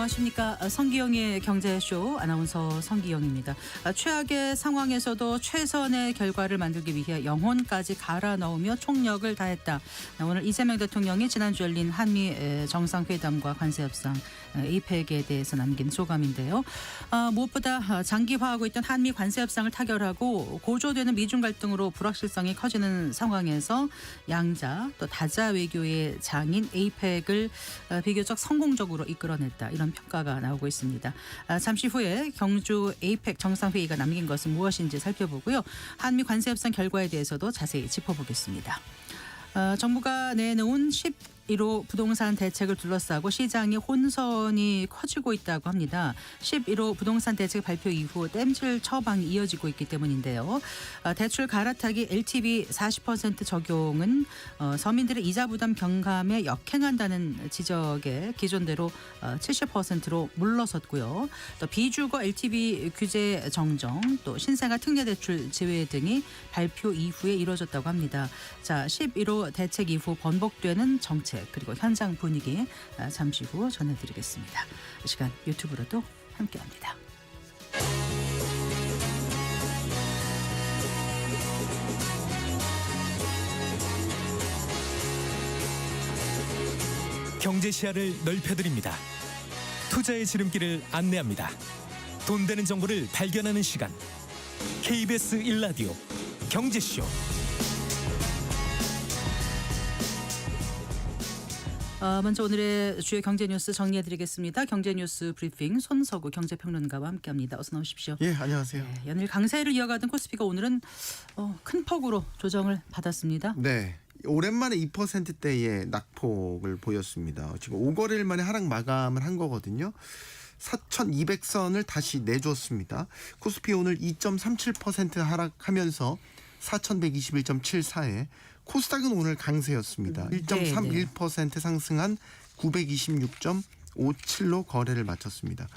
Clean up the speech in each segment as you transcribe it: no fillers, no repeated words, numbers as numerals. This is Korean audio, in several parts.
안녕하십니까. 성기영의 경제쇼 아나운서 성기영입니다. 최악의 상황에서도 최선의 결과를 만들기 위해 영혼까지 갈아 넣으며 총력을 다했다. 오늘 이재명 대통령이 지난주 열린 한미 정상회담과 관세협상 APEC에 대해서 남긴 소감인데요. 무엇보다 장기화하고 있던 한미 관세협상을 타결하고 고조되는 미중 갈등으로 불확실성이 커지는 상황에서 양자 또 다자 외교의 장인 APEC을 비교적 성공적으로 이끌어냈다. 이런 평가가 나오고 있습니다. 잠시 후에 경주 APEC 정상회의가 남긴 것은 무엇인지 살펴보고요. 한미 관세협상 결과에 대해서도 자세히 짚어보겠습니다. 정부가 내놓은 11호 부동산 대책을 둘러싸고 시장의 혼선이 커지고 있다고 합니다. 11호 부동산 대책 발표 이후 땜질 처방이 이어지고 있기 때문인데요. 대출 갈아타기 LTV 40% 적용은 서민들의 이자 부담 경감에 역행한다는 지적에 기존대로 70%로 물러섰고요. 또 비주거 LTV 규제 정정, 또 신생아 특례 대출 제외 등이 발표 이후에 이루어졌다고 합니다. 자, 11호 대책 이후 번복되는 정책 그리고 현장 분위기 잠시 후 전해드리겠습니다. 이 시간 유튜브로도 함께합니다. 경제 시야를 넓혀드립니다. 투자의 지름길을 안내합니다. 돈 되는 정보를 발견하는 시간. KBS 1라디오 경제쇼. 먼저 오늘의 주요 경제 뉴스 정리해드리겠습니다. 경제 뉴스 브리핑 손석우 경제평론가와 함께합니다. 어서 나오십시오. 예, 안녕하세요. 네, 연일 강세를 이어가던 코스피가 오늘은 큰 폭으로 조정을 받았습니다. 네, 오랜만에 2%대의 낙폭을 보였습니다. 지금 5거래일 만에 하락 마감을 한 거거든요. 4,200선을 다시 내줬습니다. 코스피 오늘 2.37% 하락하면서 4,121.74에 코스닥은 오늘 강세였습니다. 1.31% 상승한 926.57로 거래를 마쳤습니다.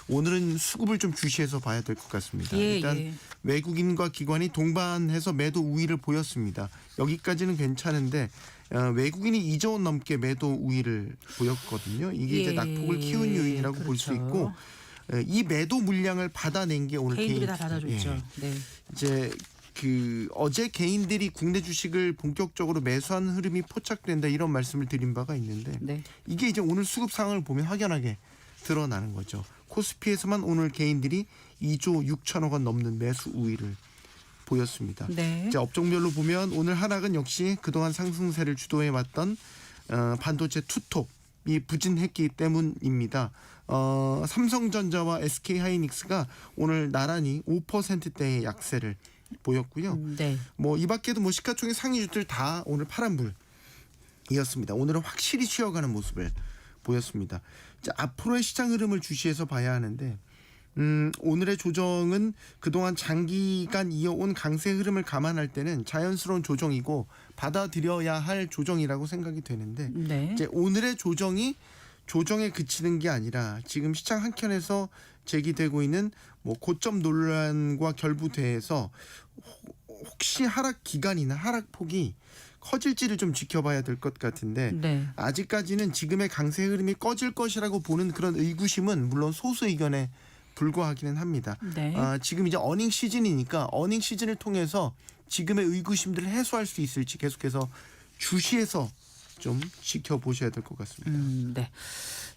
오늘은 수급을 좀 주시해서 봐야 될 것 같습니다. 일단 외국인과 기관이 동반해서 매도 우위를 보였습니다. 여기까지는 괜찮은데 외국인이 2조 원 넘게 매도 우위를 보였거든요. 이게 이제 낙폭을 키운 요인이라고 볼 수 있고 이 매도 물량을 받아낸 게 오늘 개인들이 다 받아줬죠. 네. 이제 어제 개인들이 국내 주식을 본격적으로 매수한 흐름이 포착된다 이런 말씀을 드린 바가 있는데 이게 이제 오늘 수급 상황을 보면 확연하게 드러나는 거죠. 코스피에서만 오늘 개인들이 2조 6천억 원 넘는 매수 우위를 보였습니다. 이제 업종별로 보면 오늘 하락은 역시 그동안 상승세를 주도해왔던 반도체 투톱이 부진했기 때문입니다. 삼성전자와 SK하이닉스가 오늘 나란히 5%대의 약세를 보였고요. 뭐 이 밖에도 뭐 시가총액 상위주들 다 오늘 파란불이었습니다. 오늘은 확실히 쉬어가는 모습을 보였습니다. 이제 앞으로의 시장 흐름을 주시해서 봐야 하는데 오늘의 조정은 그동안 장기간 이어온 강세 흐름을 감안할 때는 자연스러운 조정이고 받아들여야 할 조정이라고 생각이 되는데 이제 오늘의 조정에 그치는 게 아니라 지금 시장 한켠에서 제기되고 있는 뭐 고점 논란과 결부돼서 혹시 하락 기간이나 하락폭이 커질지를 좀 지켜봐야 될 것 같은데 아직까지는 지금의 강세 흐름이 꺼질 것이라고 보는 그런 의구심은 물론 소수 의견에 불과하기는 합니다. 지금 이제 어닝 시즌이니까 어닝 시즌을 통해서 지금의 의구심들을 해소할 수 있을지 계속해서 주시해서 좀 지켜보셔야 될 것 같습니다.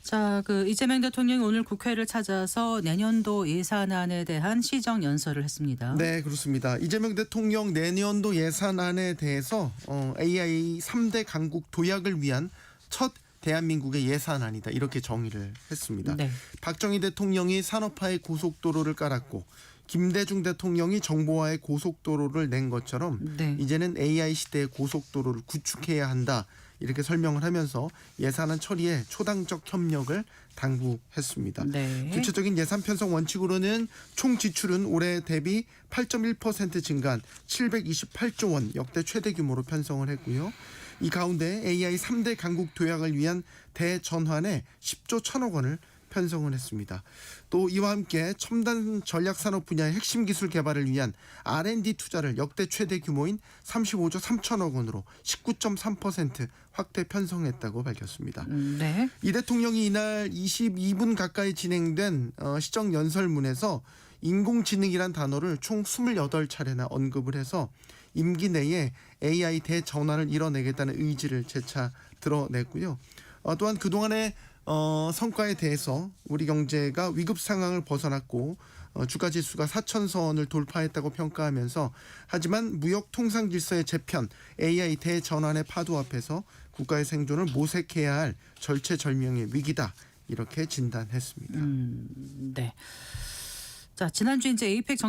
자, 이재명 대통령이 오늘 국회를 찾아서 내년도 예산안에 대한 시정 연설을 했습니다. 네, 그렇습니다. 이재명 대통령 내년도 예산안에 대해서 AI 3대 강국 도약을 위한 첫 대한민국의 예산안이다 이렇게 정의를 했습니다. 박정희 대통령이 산업화의 고속도로를 깔았고 김대중 대통령이 정보화의 고속도로를 낸 것처럼 이제는 AI 시대의 고속도로를 구축해야 한다 이렇게 설명을 하면서 예산안 처리에 초당적 협력을 당부했습니다. 구체적인 예산 편성 원칙으로는 총 지출은 올해 대비 8.1% 증가한 728조 원 역대 최대 규모로 편성을 했고요. 이 가운데 AI 3대 강국 도약을 위한 대전환에 10조 1천억 원을 편성을 했습니다. 또 이와 함께 첨단 전략산업 분야의 핵심 기술 개발을 위한 R&D 투자를 역대 최대 규모인 35조 3천억 원으로 19.3% 확대 편성했다고 밝혔습니다. 네. 이 대통령이 이날 22분 가까이 진행된 시정 연설문에서 인공지능이란 단어를 총 28차례나 언급을 해서 임기 내에 AI 대전환을 이뤄내겠다는 의지를 재차 드러냈고요. 또한 그동안의 성과에 대해서 우리 경제가 위급 상황을 벗어났고 주가 지수가 4,000선을 돌파했다고 평가하면서 하지만 무역 통상 질서의 재편, AI 대전환의 파도 앞에서 국가의 생존을 모색해야 할 절체절명의 위기다 이렇게 진단했습니다. 네. 자, 지난주 이제 에이펙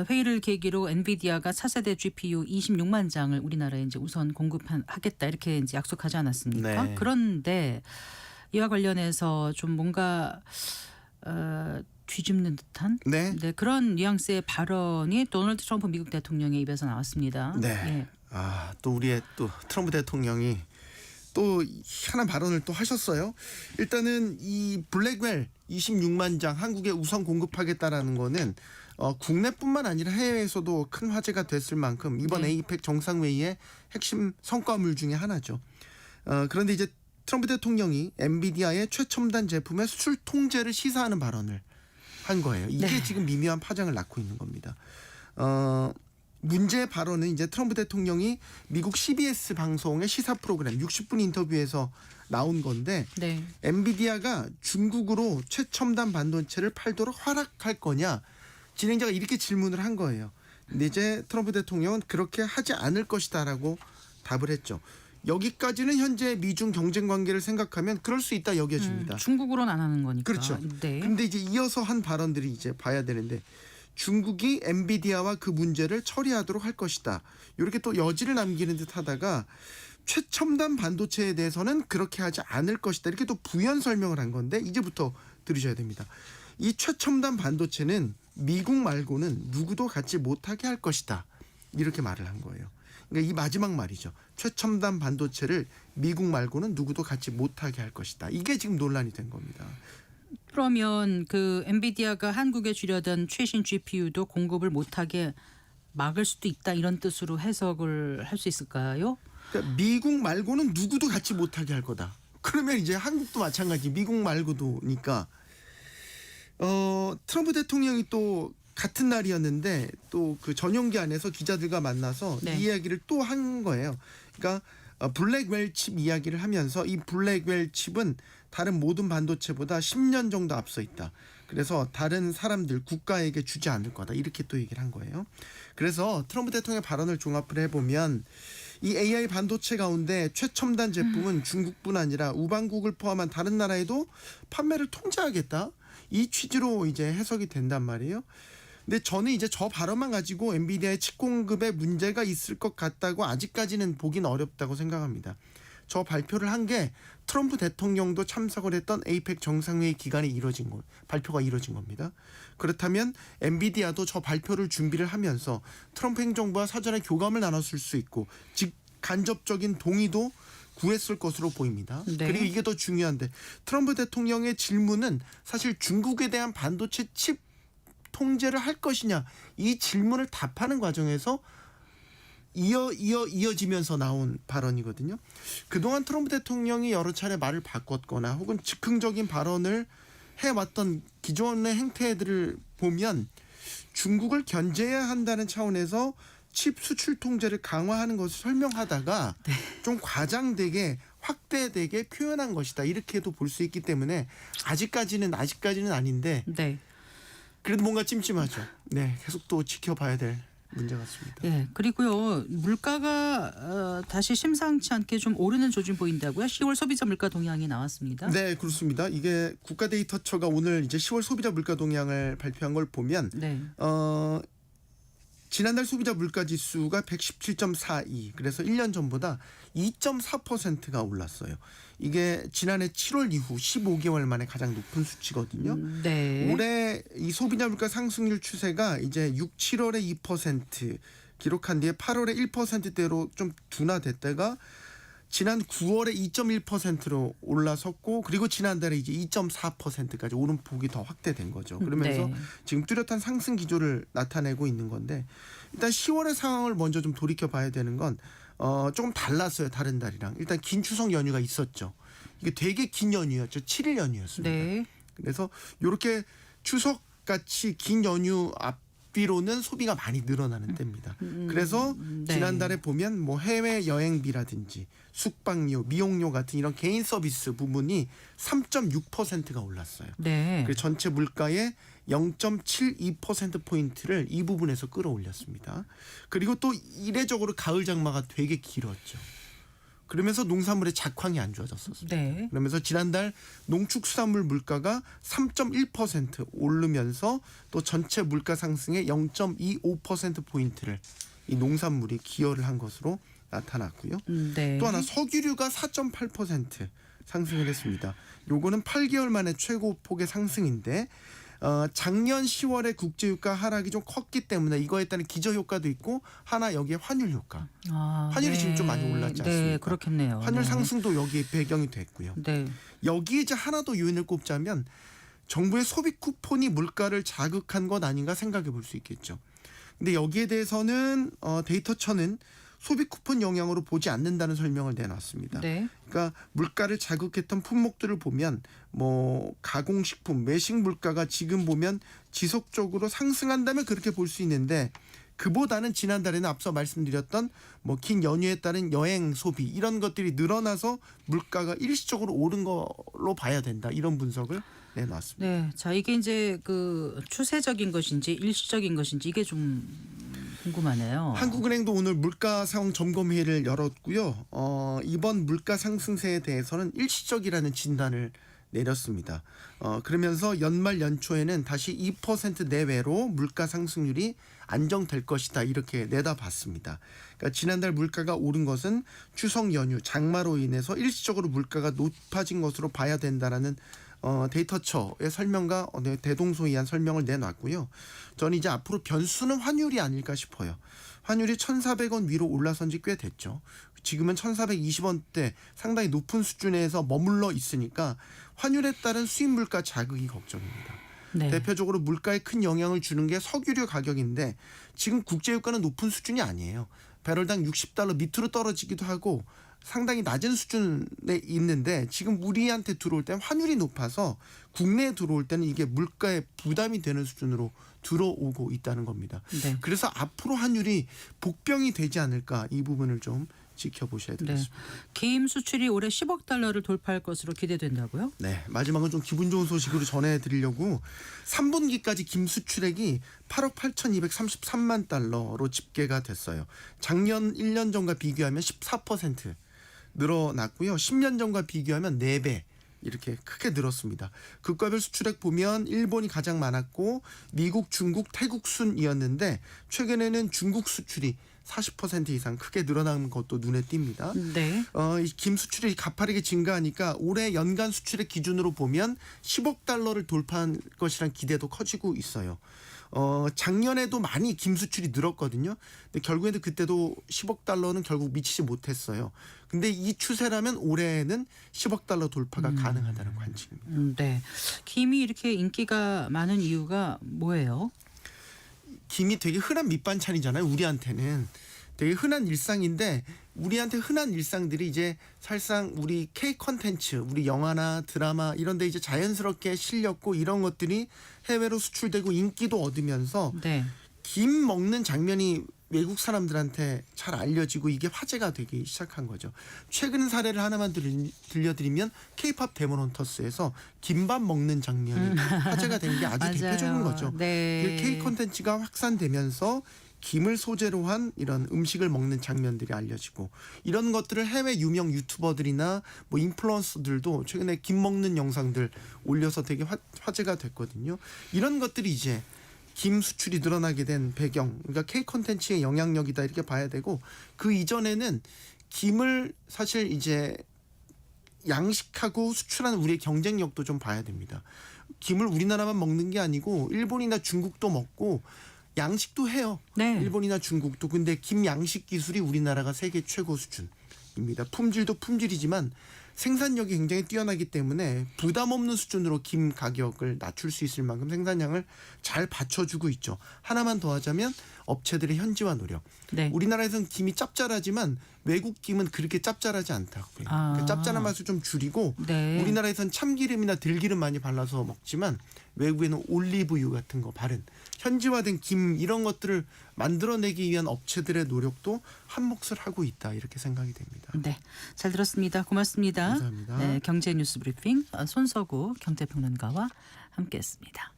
회의를 계기로 엔비디아가 차세대 GPU 26만 장을 우리나라에 이제 우선 공급하겠다 이렇게 이제 약속하지 않았습니까? 네. 그런데 이와 관련해서 좀 뭔가 뒤집는 듯한 네. 그런 뉘앙스의 발언이 도널드 트럼프 미국 대통령의 입에서 나왔습니다. 네. 예. 또 우리의 또 트럼프 대통령이 또 희한한 발언을 또 하셨어요. 일단은 이 블랙웰 26만 장 한국에 우선 공급하겠다라는 거는 국내뿐만 아니라 해외에서도 큰 화제가 됐을 만큼 이번 네. 에이펙 정상회의의 핵심 성과물 중에 하나죠. 그런데 이제 트럼프 대통령이 엔비디아의 최첨단 제품의 수출 통제를 시사하는 발언을 한 거예요. 이게 네. 지금 미묘한 파장을 낳고 있는 겁니다. 문제의 발언은 이제 트럼프 대통령이 미국 CBS 방송의 시사 프로그램 60분 인터뷰에서 나온 건데 네. 엔비디아가 중국으로 최첨단 반도체를 팔도록 허락할 거냐 진행자가 이렇게 질문을 한 거예요. 근데 이제 트럼프 대통령은 그렇게 하지 않을 것이다라고 답을 했죠. 여기까지는 현재 미중 경쟁 관계를 생각하면 그럴 수 있다 여겨집니다. 중국으로는 안 하는 거니까. 그렇죠. 네. 근데 이제 이어서 한 발언들이 이제 봐야 되는데 중국이 엔비디아와 그 문제를 처리하도록 할 것이다. 이렇게 또 여지를 남기는 듯 하다가 최첨단 반도체에 대해서는 그렇게 하지 않을 것이다. 이렇게 또 부연 설명을 한 건데 이제부터 들으셔야 됩니다. 이 최첨단 반도체는 미국 말고는 누구도 갖지 못하게 할 것이다. 이렇게 말을 한 거예요. 그러니까 이 마지막 말이죠. 최첨단 반도체를 미국 말고는 누구도 갖지 못하게 할 것이다. 이게 지금 논란이 된 겁니다. 그러면 그 엔비디아가 한국에 주려던 최신 GPU도 공급을 못하게 막을 수도 있다 이런 뜻으로 해석을 할 수 있을까요? 그러니까 미국 말고는 누구도 갖지 못하게 할 거다. 그러면 이제 한국도 마찬가지 미국 말고도니까 트럼프 대통령이 또 같은 날이었는데 또 그 전용기 안에서 기자들과 만나서 네. 이 이야기를 또 한 거예요. 그러니까 블랙웰 칩 이야기를 하면서 이 블랙웰 칩은 다른 모든 반도체보다 10년 정도 앞서 있다. 그래서 다른 사람들 국가에게 주지 않을 거다. 이렇게 또 얘기를 한 거예요. 그래서 트럼프 대통령의 발언을 종합을 해보면 이 AI 반도체 가운데 최첨단 제품은 중국뿐 아니라 우방국을 포함한 다른 나라에도 판매를 통제하겠다. 이 취지로 이제 해석이 된단 말이에요. 근데 저는 이제 저 발언만 가지고 엔비디아의 칩 공급에 문제가 있을 것 같다고 아직까지는 보기는 어렵다고 생각합니다. 저 발표를 한 게 트럼프 대통령도 참석을 했던 에이펙 정상회의 기간에 발표가 이루어진 겁니다. 그렇다면 엔비디아도 저 발표를 준비를 하면서 트럼프 행정부와 사전에 교감을 나눴을 수 있고 직간접적인 동의도 구했을 것으로 보입니다. 네. 그리고 이게 더 중요한데 트럼프 대통령의 질문은 사실 중국에 대한 반도체 칩 통제를 할 것이냐 이 질문을 답하는 과정에서 이어지면서 나온 발언이거든요. 그동안 트럼프 대통령이 여러 차례 말을 바꿨거나 혹은 즉흥적인 발언을 해왔던 기존의 행태들을 보면 중국을 견제해야 한다는 차원에서 칩 수출 통제를 강화하는 것을 설명하다가 네. 좀 과장되게 확대되게 표현한 것이다. 이렇게도 볼 수 있기 때문에 아직까지는 아닌데 네. 그래도 뭔가 찜찜하죠. 네, 계속 또 지켜봐야 될 문제 같습니다. 예, 그리고요 물가가 다시 심상치 않게 좀 오르는 조짐 보인다고요? 10월 소비자 물가 동향이 나왔습니다. 네, 그렇습니다. 이게 국가데이터처가 오늘 이제 10월 소비자 물가 동향을 발표한 걸 보면 네. 지난달 소비자 물가 지수가 117.42. 그래서 1년 전보다 2.4%가 올랐어요. 이게 지난해 7월 이후 15개월 만에 가장 높은 수치거든요. 네. 올해 이 소비자 물가 상승률 추세가 이제 6, 7월에 2% 기록한 뒤에 8월에 1%대로 좀 둔화됐다가 지난 9월에 2.1%로 올라섰고 그리고 지난달에 이제 2.4%까지 오름폭이 더 확대된 거죠. 그러면서 네. 지금 뚜렷한 상승 기조를 나타내고 있는 건데 일단 10월의 상황을 먼저 좀 돌이켜 봐야 되는 건 조금 달랐어요. 다른 달이랑. 일단 긴 추석 연휴가 있었죠. 이게 되게 긴 연휴였죠. 7일 연휴였습니다. 네. 그래서 이렇게 추석 같이 긴 연휴 앞뒤로는 소비가 많이 늘어나는 때입니다. 그래서 네. 지난달에 보면 뭐 해외 여행비라든지 숙박료, 미용료 같은 이런 개인 서비스 부분이 3.6%가 올랐어요. 네. 그 전체 물가의 0.72%포인트를 이 부분에서 끌어올렸습니다. 그리고 또 이례적으로 가을 장마가 되게 길었죠. 그러면서 농산물의 작황이 안 좋아졌었어요. 네. 그러면서 지난달 농축수산물 물가가 3.1% 오르면서 또 전체 물가 상승의 0.25%포인트를 이 농산물이 기여를 한 것으로 나타났고요. 네. 또 하나 석유류가 4.8% 상승을 했습니다. 요거는 8개월 만에 최고 폭의 상승인데 작년 10월에 국제유가 하락이 좀 컸기 때문에 이거에 따른 기저효과도 있고 하나 여기에 환율 효과. 환율이 지금 좀 많이 올랐지 않습니까? 네, 그렇겠네요. 환율 네. 상승도 여기에 배경이 됐고요. 네. 여기에 이제 하나 더 요인을 꼽자면 정부의 소비 쿠폰이 물가를 자극한 것 아닌가 생각해 볼 수 있겠죠. 근데 여기에 대해서는 데이터처는 소비 쿠폰 영향으로 보지 않는다는 설명을 내놨습니다. 네. 그러니까 물가를 자극했던 품목들을 보면 뭐 가공식품, 외식 물가가 지금 보면 지속적으로 상승한다면 그렇게 볼 수 있는데 그보다는 지난달에는 앞서 말씀드렸던 뭐 긴 연휴에 따른 여행 소비 이런 것들이 늘어나서 물가가 일시적으로 오른 걸로 봐야 된다. 이런 분석을 내놨습니다. 네. 자, 이게 이제 그 추세적인 것인지 일시적인 것인지 이게 좀 궁금하네요. 한국은행도 오늘 물가 상황 점검 회의를 열었고요. 이번 물가 상승세에 대해서는 일시적이라는 진단을 내렸습니다. 그러면서 연말 연초에는 다시 2% 내외로 물가 상승률이 안정될 것이다 이렇게 내다봤습니다. 그러니까 지난달 물가가 오른 것은 추석 연휴 장마로 인해서 일시적으로 물가가 높아진 것으로 봐야 된다라는 데이터처의 설명과 대동소이한 설명을 내놨고요. 저는 이제 앞으로 변수는 환율이 아닐까 싶어요. 환율이 1,400원 위로 올라선 지 꽤 됐죠. 지금은 1,420원대 상당히 높은 수준에서 머물러 있으니까 환율에 따른 수입 물가 자극이 걱정입니다. 네. 대표적으로 물가에 큰 영향을 주는 게 석유류 가격인데 지금 국제유가는 높은 수준이 아니에요. 배럴당 60달러 밑으로 떨어지기도 하고 상당히 낮은 수준에 있는데 지금 우리한테 들어올 때는 환율이 높아서 국내에 들어올 때는 이게 물가에 부담이 되는 수준으로 들어오고 있다는 겁니다. 네. 그래서 앞으로 환율이 복병이 되지 않을까 이 부분을 좀 지켜보셔야 네. 되겠습니다. 김 수출이 올해 10억 달러를 돌파할 것으로 기대된다고요? 네, 마지막은 좀 기분 좋은 소식으로 전해드리려고 3분기까지 김 수출액이 8억 8,233만 달러로 집계가 됐어요. 작년 1년 전과 비교하면 14% 늘어났고요. 10년 전과 비교하면 4배 이렇게 크게 늘었습니다. 국가별 수출액 보면 일본이 가장 많았고 미국, 중국, 태국 순이었는데 최근에는 중국 수출이 40% 이상 크게 늘어난 것도 눈에 띕니다. 네. 이 김 수출이 가파르게 증가하니까 올해 연간 수출액 기준으로 보면 10억 달러를 돌파한 것이란 기대도 커지고 있어요. 작년에도 많이 김 수출이 늘었거든요. 근데 결국에는 그때도 10억 달러는 결국 미치지 못했어요. 근데 이 추세라면 올해는 10억 달러 돌파가 가능하다는 관측입니다. 네. 김이 이렇게 인기가 많은 이유가 뭐예요? 김이 되게 흔한 밑반찬이잖아요. 우리한테는 되게 흔한 일상인데 우리한테 흔한 일상들이 이제 사실상 우리 K 콘텐츠, 우리 영화나 드라마 이런 데 이제 자연스럽게 실렸고 이런 것들이 해외로 수출되고 인기도 얻으면서 네. 김 먹는 장면이 외국 사람들한테 잘 알려지고 이게 화제가 되기 시작한 거죠. 최근 사례를 하나만 들려드리면 K-팝 데몬 헌터스에서 김밥 먹는 장면이 화제가 된 게 아주 맞아요. 대표적인 거죠. 네. K 콘텐츠가 확산되면서 김을 소재로 한 이런 음식을 먹는 장면들이 알려지고 이런 것들을 해외 유명 유튜버들이나 뭐 인플루언서들도 최근에 김 먹는 영상들 올려서 되게 화제가 됐거든요. 이런 것들이 이제 김 수출이 늘어나게 된 배경, 그러니까 K 콘텐츠의 영향력이다 이렇게 봐야 되고 그 이전에는 김을 사실 이제 양식하고 수출하는 우리의 경쟁력도 좀 봐야 됩니다. 김을 우리나라만 먹는 게 아니고 일본이나 중국도 먹고 양식도 해요. 네. 일본이나 중국도. 근데 김 양식 기술이 우리나라가 세계 최고 수준입니다. 입니다. 품질도 품질이지만 생산력이 굉장히 뛰어나기 때문에 부담 없는 수준으로 김 가격을 낮출 수 있을 만큼 생산량을 잘 받쳐주고 있죠. 하나만 더 하자면 업체들의 현지화 노력. 네. 우리나라에서는 김이 짭짤하지만 외국 김은 그렇게 짭짤하지 않다고요. 그 짭짤한 맛을 좀 줄이고 네. 우리나라에서는 참기름이나 들기름 많이 발라서 먹지만 외국에는 올리브유 같은 거 바른 현지화된 김 이런 것들을 만들어내기 위한 업체들의 노력도 한 몫을 하고 있다 이렇게 생각이 됩니다. 네, 잘 들었습니다. 고맙습니다. 감사합니다. 네, 경제 뉴스 브리핑 손석우 경제평론가와 함께했습니다.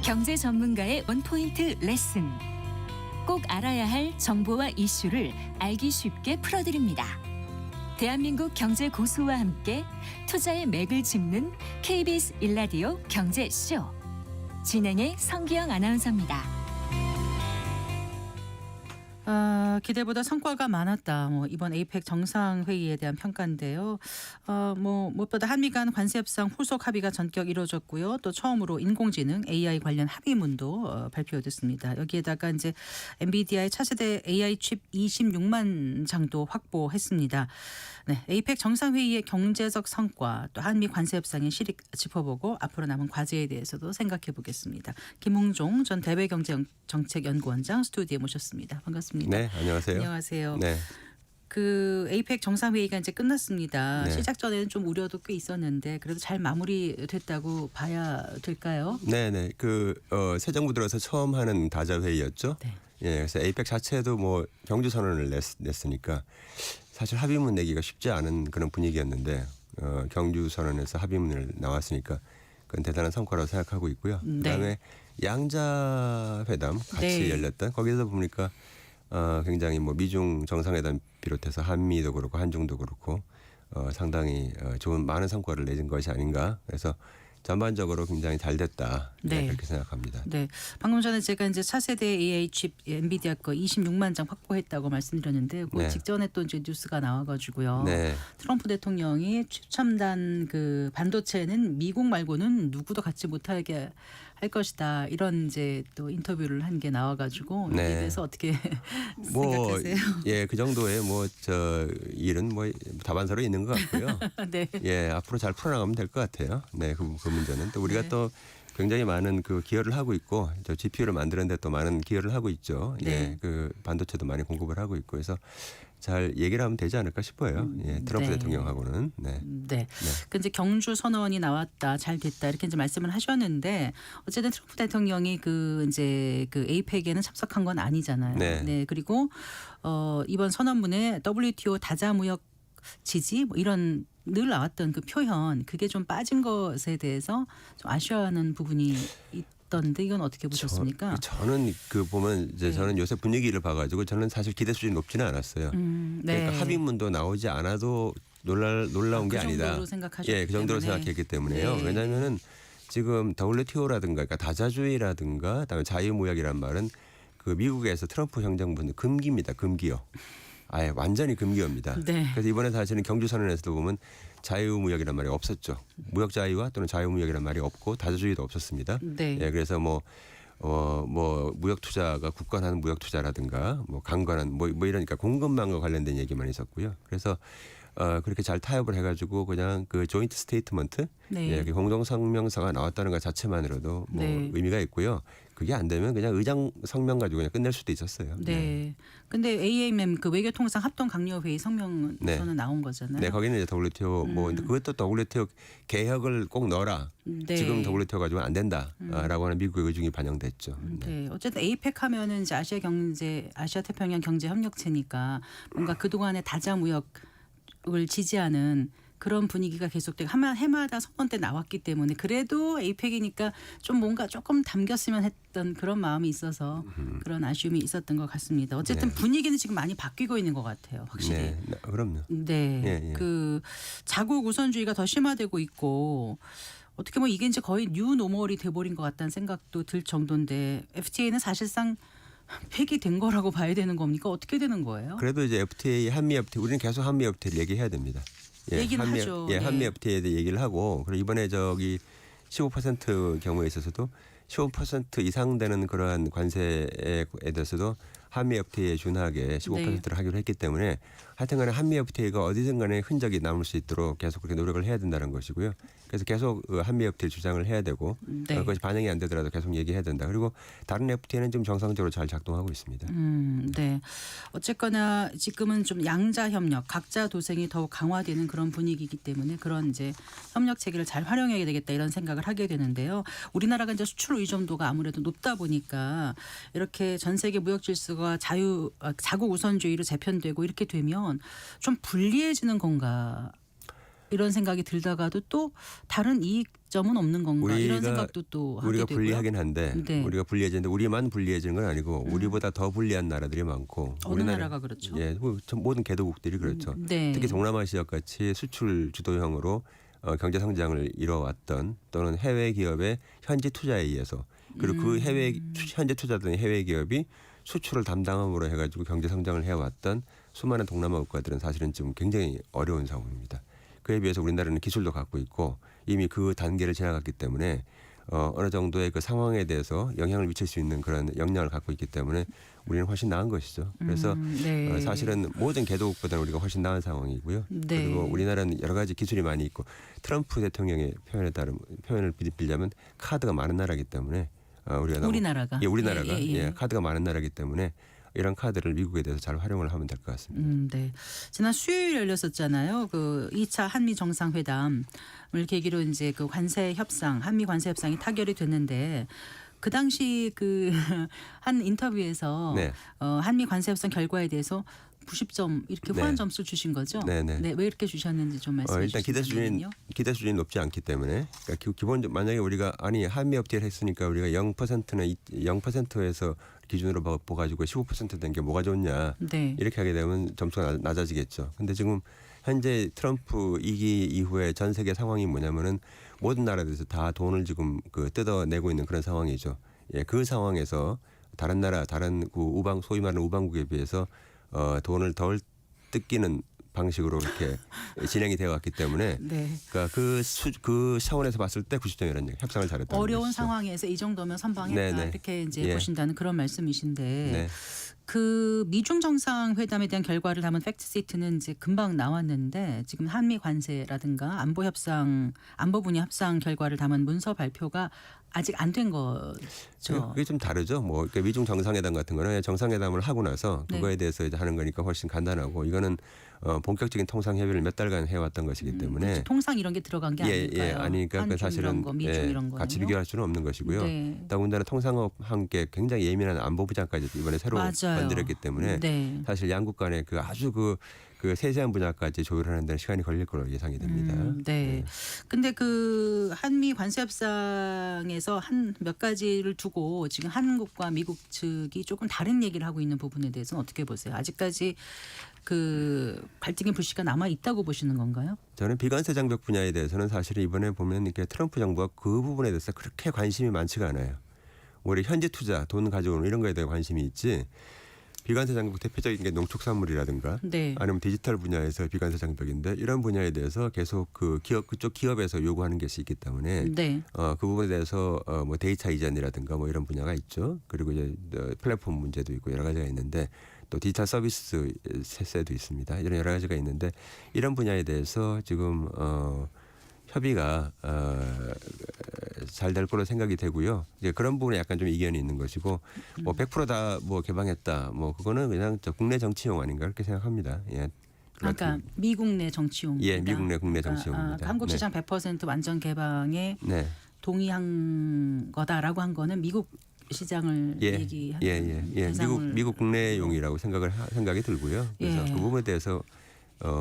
경제 전문가의 원포인트 레슨. 꼭 알아야 할 정보와 이슈를 알기 쉽게 풀어드립니다. 대한민국 경제 고수와 함께 투자의 맥을 짚는 KBS 일라디오 경제쇼. 진행의 성기영 아나운서입니다. 기대보다 성과가 많았다. 이번 에이펙 정상회의에 대한 평가인데요. 무엇보다 한미 간 관세 협상 후속 합의가 전격 이루어졌고요. 또 처음으로 인공지능 AI 관련 합의문도 발표됐습니다. 여기에다가 이제 엔비디아의 차세대 AI 칩 26만 장도 확보했습니다. 네, 에이펙 정상회의의 경제적 성과 또 한미 관세 협상의 실익 짚어보고 앞으로 남은 과제에 대해서도 생각해 보겠습니다. 김홍종 전 대외경제정책연구원장 스튜디오에 모셨습니다. 반갑습니다. 네, 안녕하세요. 안녕하세요. 네, 그 에이펙 정상회의가 이제 끝났습니다. 네. 시작 전에는 좀 우려도 꽤 있었는데 그래도 잘 마무리됐다고 봐야 될까요? 네, 네. 새 정부 들어서 처음 하는 다자 회의였죠. 네. 예, 그래서 에이펙 자체도 뭐 경주 선언을 냈으니까 사실 합의문 내기가 쉽지 않은 그런 분위기였는데 경주 선언에서 합의문을 나왔으니까 그건 대단한 성과라고 생각하고 있고요. 네. 그다음에 양자 회담 같이 네. 열렸던 거기서 보니까 굉장히 뭐 미중 정상회담 비롯해서 한미도 그렇고 한중도 그렇고 상당히 좋은 많은 성과를 내준 것이 아닌가. 그래서 전반적으로 굉장히 잘 됐다. 네. 그렇게 생각합니다. 네, 방금 전에 제가 이제 차세대 AI 칩 엔비디아 거 26만 장 확보했다고 말씀드렸는데 그 네. 직전에 또 이제 뉴스가 나와가지고요. 네. 트럼프 대통령이 최첨단 그 반도체는 미국 말고는 누구도 갖지 못하게 할 것이다 이런 이제 또 인터뷰를 한 게 나와가지고 네. 여기에 대해서 어떻게 뭐 생각하세요? 예, 그 정도의 뭐 저 일은 뭐 다반사로 있는 것 같고요. 네. 예, 앞으로 잘 풀어나가면 될 것 같아요. 네, 그 문제는 또 우리가 네. 또 굉장히 많은 그 기여를 하고 있고 저 GPU를 만드는데 또 많은 기여를 하고 있죠. 네. 예, 그 반도체도 많이 공급을 하고 있고 해서 잘 얘기를 하면 되지 않을까 싶어요. 예, 트럼프 네. 대통령하고는 네. 네. 그 이제 경주 선언이 나왔다, 잘 됐다 이렇게 이제 말씀을 하셨는데 어쨌든 트럼프 대통령이 그 이제 그 에이펙에는 참석한 건 아니잖아요. 네. 그리고 이번 선언문에 WTO 다자무역 지지 뭐 이런 늘 나왔던 그 표현 그게 좀 빠진 것에 대해서 좀 아쉬워하는 부분이 있던데 이건 어떻게 보셨습니까? 저는 그 보면 이제 네. 저는 요새 분위기를 봐가지고 저는 사실 기대 수준이 높지는 않았어요. 네. 그러니까 합의문도 나오지 않아도 놀라운 게 그 아니다. 정도로 생각하셨기 예, 그 정도로 때문에. 생각했기 때문에요. 네. 왜냐하면은 지금 WTO라든가 그러니까 다자주의라든가 그다음에 자유무역이란 말은 그 미국에서 트럼프 행정부는 금기입니다. 금기요. 아예 완전히 금기어입니다. 네. 그래서 이번에 사실은 경주선언에서도 보면 자유무역이란 말이 없었죠. 무역 자유와 또는 자유무역이란 말이 없고 다자주의도 없었습니다. 네. 예, 그래서 뭐 무역 투자가 굳건한 무역 투자라든가 뭐 강건한 뭐 이러니까 공급망과 관련된 얘기만 있었고요. 그래서 그렇게 잘 타협을 해가지고 그냥 그 조인트 스테이트먼트 네. 예, 공동 성명서가 나왔다는 것 자체만으로도 뭐 네. 의미가 있고요. 그게 안 되면 그냥 의장 성명 가지고 그냥 끝낼 수도 있었어요. 네. 근데 AMM 그 외교통상 합동 강요 회의 성명서는 네. 나온 거잖아요. 네, 거기는 이제 WTO 뭐 근데 그것도 WTO 개혁을 꼭 넣어라. 네. 지금 WTO 가지고 안 된다라고 하는 미국의 의중이 반영됐죠. 네. 네, 어쨌든 에이펙 하면은 이제 아시아 태평양 경제 협력체니까 뭔가 그동안의 다자 무역을 지지하는 그런 분위기가 계속되고 해마다 선언 때 나왔기 때문에 그래도 에이펙이니까 좀 뭔가 조금 담겼으면 했던 그런 마음이 있어서 그런 아쉬움이 있었던 것 같습니다. 어쨌든 네. 분위기는 지금 많이 바뀌고 있는 것 같아요. 확실히. 네, 그럼요. 네, 예, 예. 그 자국 우선주의가 더 심화되고 있고 어떻게 보면 이게 이제 거의 뉴 노멀이 돼버린 것 같다는 생각도 들 정도인데 FTA는 사실상 폐기된 거라고 봐야 되는 겁니까? 어떻게 되는 거예요? 그래도 이제 FTA, 한미 FTA 우리는 계속 한미 FTA를 얘기해야 됩니다. 얘기는 하죠. 예, 네. 한미 FTA에 대해 얘기를 하고 그리고 이번에 15% 경우에 있어서도 15% 이상 되는 그러한 관세에 대해서도 한미 FTA에 준하게 15%를 하기로 했기 때문에 하여튼간에 한미 FTA가 어디든 간에 흔적이 남을 수 있도록 계속 그렇게 노력을 해야 된다는 것이고요. 그래서 계속 한미 FTA 주장을 해야 되고 그것이 반영이 안 되더라도 계속 얘기해야 된다. 그리고 다른 FTA는 좀 정상적으로 잘 작동하고 있습니다. 네. 어쨌거나 지금은 좀 양자 협력, 각자 도생이 더욱 강화되는 그런 분위기이기 때문에 그런 이제 협력 체계를 잘 활용해야 되겠다 이런 생각을 하게 되는데요. 우리나라가 이제 수출 의존도가 아무래도 높다 보니까 이렇게 전 세계 무역 질서가 자국 우선주의로 재편되고 이렇게 되면 좀 불리해지는 건가? 이런 생각이 들다가도 또 다른 이익점은 없는 건가 이런 생각도 또 하게 우리가 되고요. 불리하긴 한데 우리가 불리해지는데 우리만 불리해지는 건 아니고 우리보다 더 불리한 나라들이 많고 어느 나라가 그렇죠? 예, 모든 개도국들이 그렇죠. 특히 동남아 지역 같이 수출 주도형으로 경제 성장을 이뤄왔던 또는 해외 기업의 현지 투자에 의해서 그리고 그 현재 투자된 해외 기업이 수출을 담당함으로 해가지고 경제 성장을 해왔던 수많은 동남아 국가들은 사실은 지금 굉장히 어려운 상황입니다. 그에 비해서 우리나라는 기술도 갖고 있고 이미 그 단계를 지나갔기 때문에 어느 정도의 그 상황에 대해서 영향을 미칠 수 있는 그런 역량을 갖고 있기 때문에 우리는 훨씬 나은 것이죠. 그래서 사실은 모든 개도국보다는 우리가 훨씬 나은 상황이고요. 그리고 우리나라는 여러 가지 기술이 많이 있고 트럼프 대통령의 표현을 빌자면 카드가 많은 나라이기 때문에 우리나라가 카드가 많은 나라이기 때문에 이런 카드를 미국에 대해서 잘 활용을 하면 될 것 같습니다. 네. 지난 수요일 열렸었잖아요. 그 2차 한미 정상회담을 계기로 이제 그 관세 협상, 한미 관세 협상이 타결이 됐는데 그 당시 그 한 인터뷰에서 한미 관세 협상 결과에 대해서 90점 이렇게 후한 점수를 주신 거죠? 네, 왜 이렇게 주셨는지 좀 말씀해 주시면 일단 기대 수준이 높지 않기 때문에 그러니까 기본적으로 만약에 우리가 한미 FTA를 했으니까 우리가 0%는 0%에서 기준으로 봐가지고 15% 된 게 뭐가 좋냐 이렇게 하게 되면 점수가 낮아지겠죠. 근데 지금 현재 트럼프 2기 이후에 전 세계 상황이 뭐냐면은 모든 나라들에서 다 돈을 지금 뜯어내고 있는 그런 상황이죠. 예, 그 상황에서 다른 그 소위 말하는 우방국에 비해서 돈을 덜 뜯기는 방식으로 이렇게 진행이 되어 왔기 때문에 그러니까 그 차원에서 봤을 때 90점이라는 얘기, 협상을 잘했다는 어려운 것이죠. 상황에서 이 정도면 선방했다 이렇게 이제 보신다는 그런 말씀이신데 그 미중 정상회담에 대한 결과를 담은 팩트시트는 이제 금방 나왔는데 지금 한미 관세라든가 안보 분야 협상 결과를 담은 문서 발표가 아직 안 된 거죠. 그게 좀 다르죠. 그러니까 미중 정상회담 같은 거는 정상회담을 하고 나서 그거에 대해서 이제 하는 거니까 훨씬 간단하고 이거는 본격적인 통상 협의를 몇 달간 해왔던 것이기 때문에 그렇죠. 통상 이런 게 들어간 게 아닐까요? 아니니까 사실은 미중 이런 거 같이 비교할 수는 없는 것이고요. 더군다나 통상업 함께 굉장히 예민한 안보 부장까지 이번에 새로 건드렸기 때문에 사실 양국 간의 그 아주 그 세세한 분야까지 조율하는 데는 시간이 걸릴 걸로 예상이 됩니다. 근데 그 한미 관세 협상에서 한 몇 가지를 두고 지금 한국과 미국 측이 조금 다른 얘기를 하고 있는 부분에 대해서는 어떻게 보세요? 아직까지 그 갈등의 불씨가 남아 있다고 보시는 건가요? 저는 비관세 장벽 분야에 대해서는 사실 이번에 보면 이렇게 트럼프 정부가 그 부분에 대해서 그렇게 관심이 많지가 않아요. 오히려 현지 투자, 돈 가져오는 이런 거에 대해 관심이 있지. 비관세 장벽 대표적인 게 농축산물이라든가 아니면 디지털 분야에서 비관세 장벽인데 이런 분야에 대해서 계속 그쪽 기업에서 요구하는 것이 있기 때문에 그 부분에 대해서 뭐 데이터 이전이라든가 뭐 이런 분야가 있죠. 그리고 이제 플랫폼 문제도 있고 여러 가지가 있는데 또 디지털 서비스 세세도 있습니다. 이런 여러 가지가 있는데 이런 분야에 대해서 지금 협의가 잘 될 거로 생각이 되고요. 이제 그런 부분에 약간 좀 이견이 있는 것이고 뭐 100% 다 뭐 개방했다. 뭐 그거는 그냥 국내 정치용 아닌가 그렇게 생각합니다. 그러니까 미국 내 정치용입니다. 미국 내 국내 정치용입니다. 한국 시장 100% 완전 개방에 동의한 거다라고 한 거는 미국 시장을 얘기하는 미국 국내용이라고 생각이 들고요. 그래서 그 부분에 대해서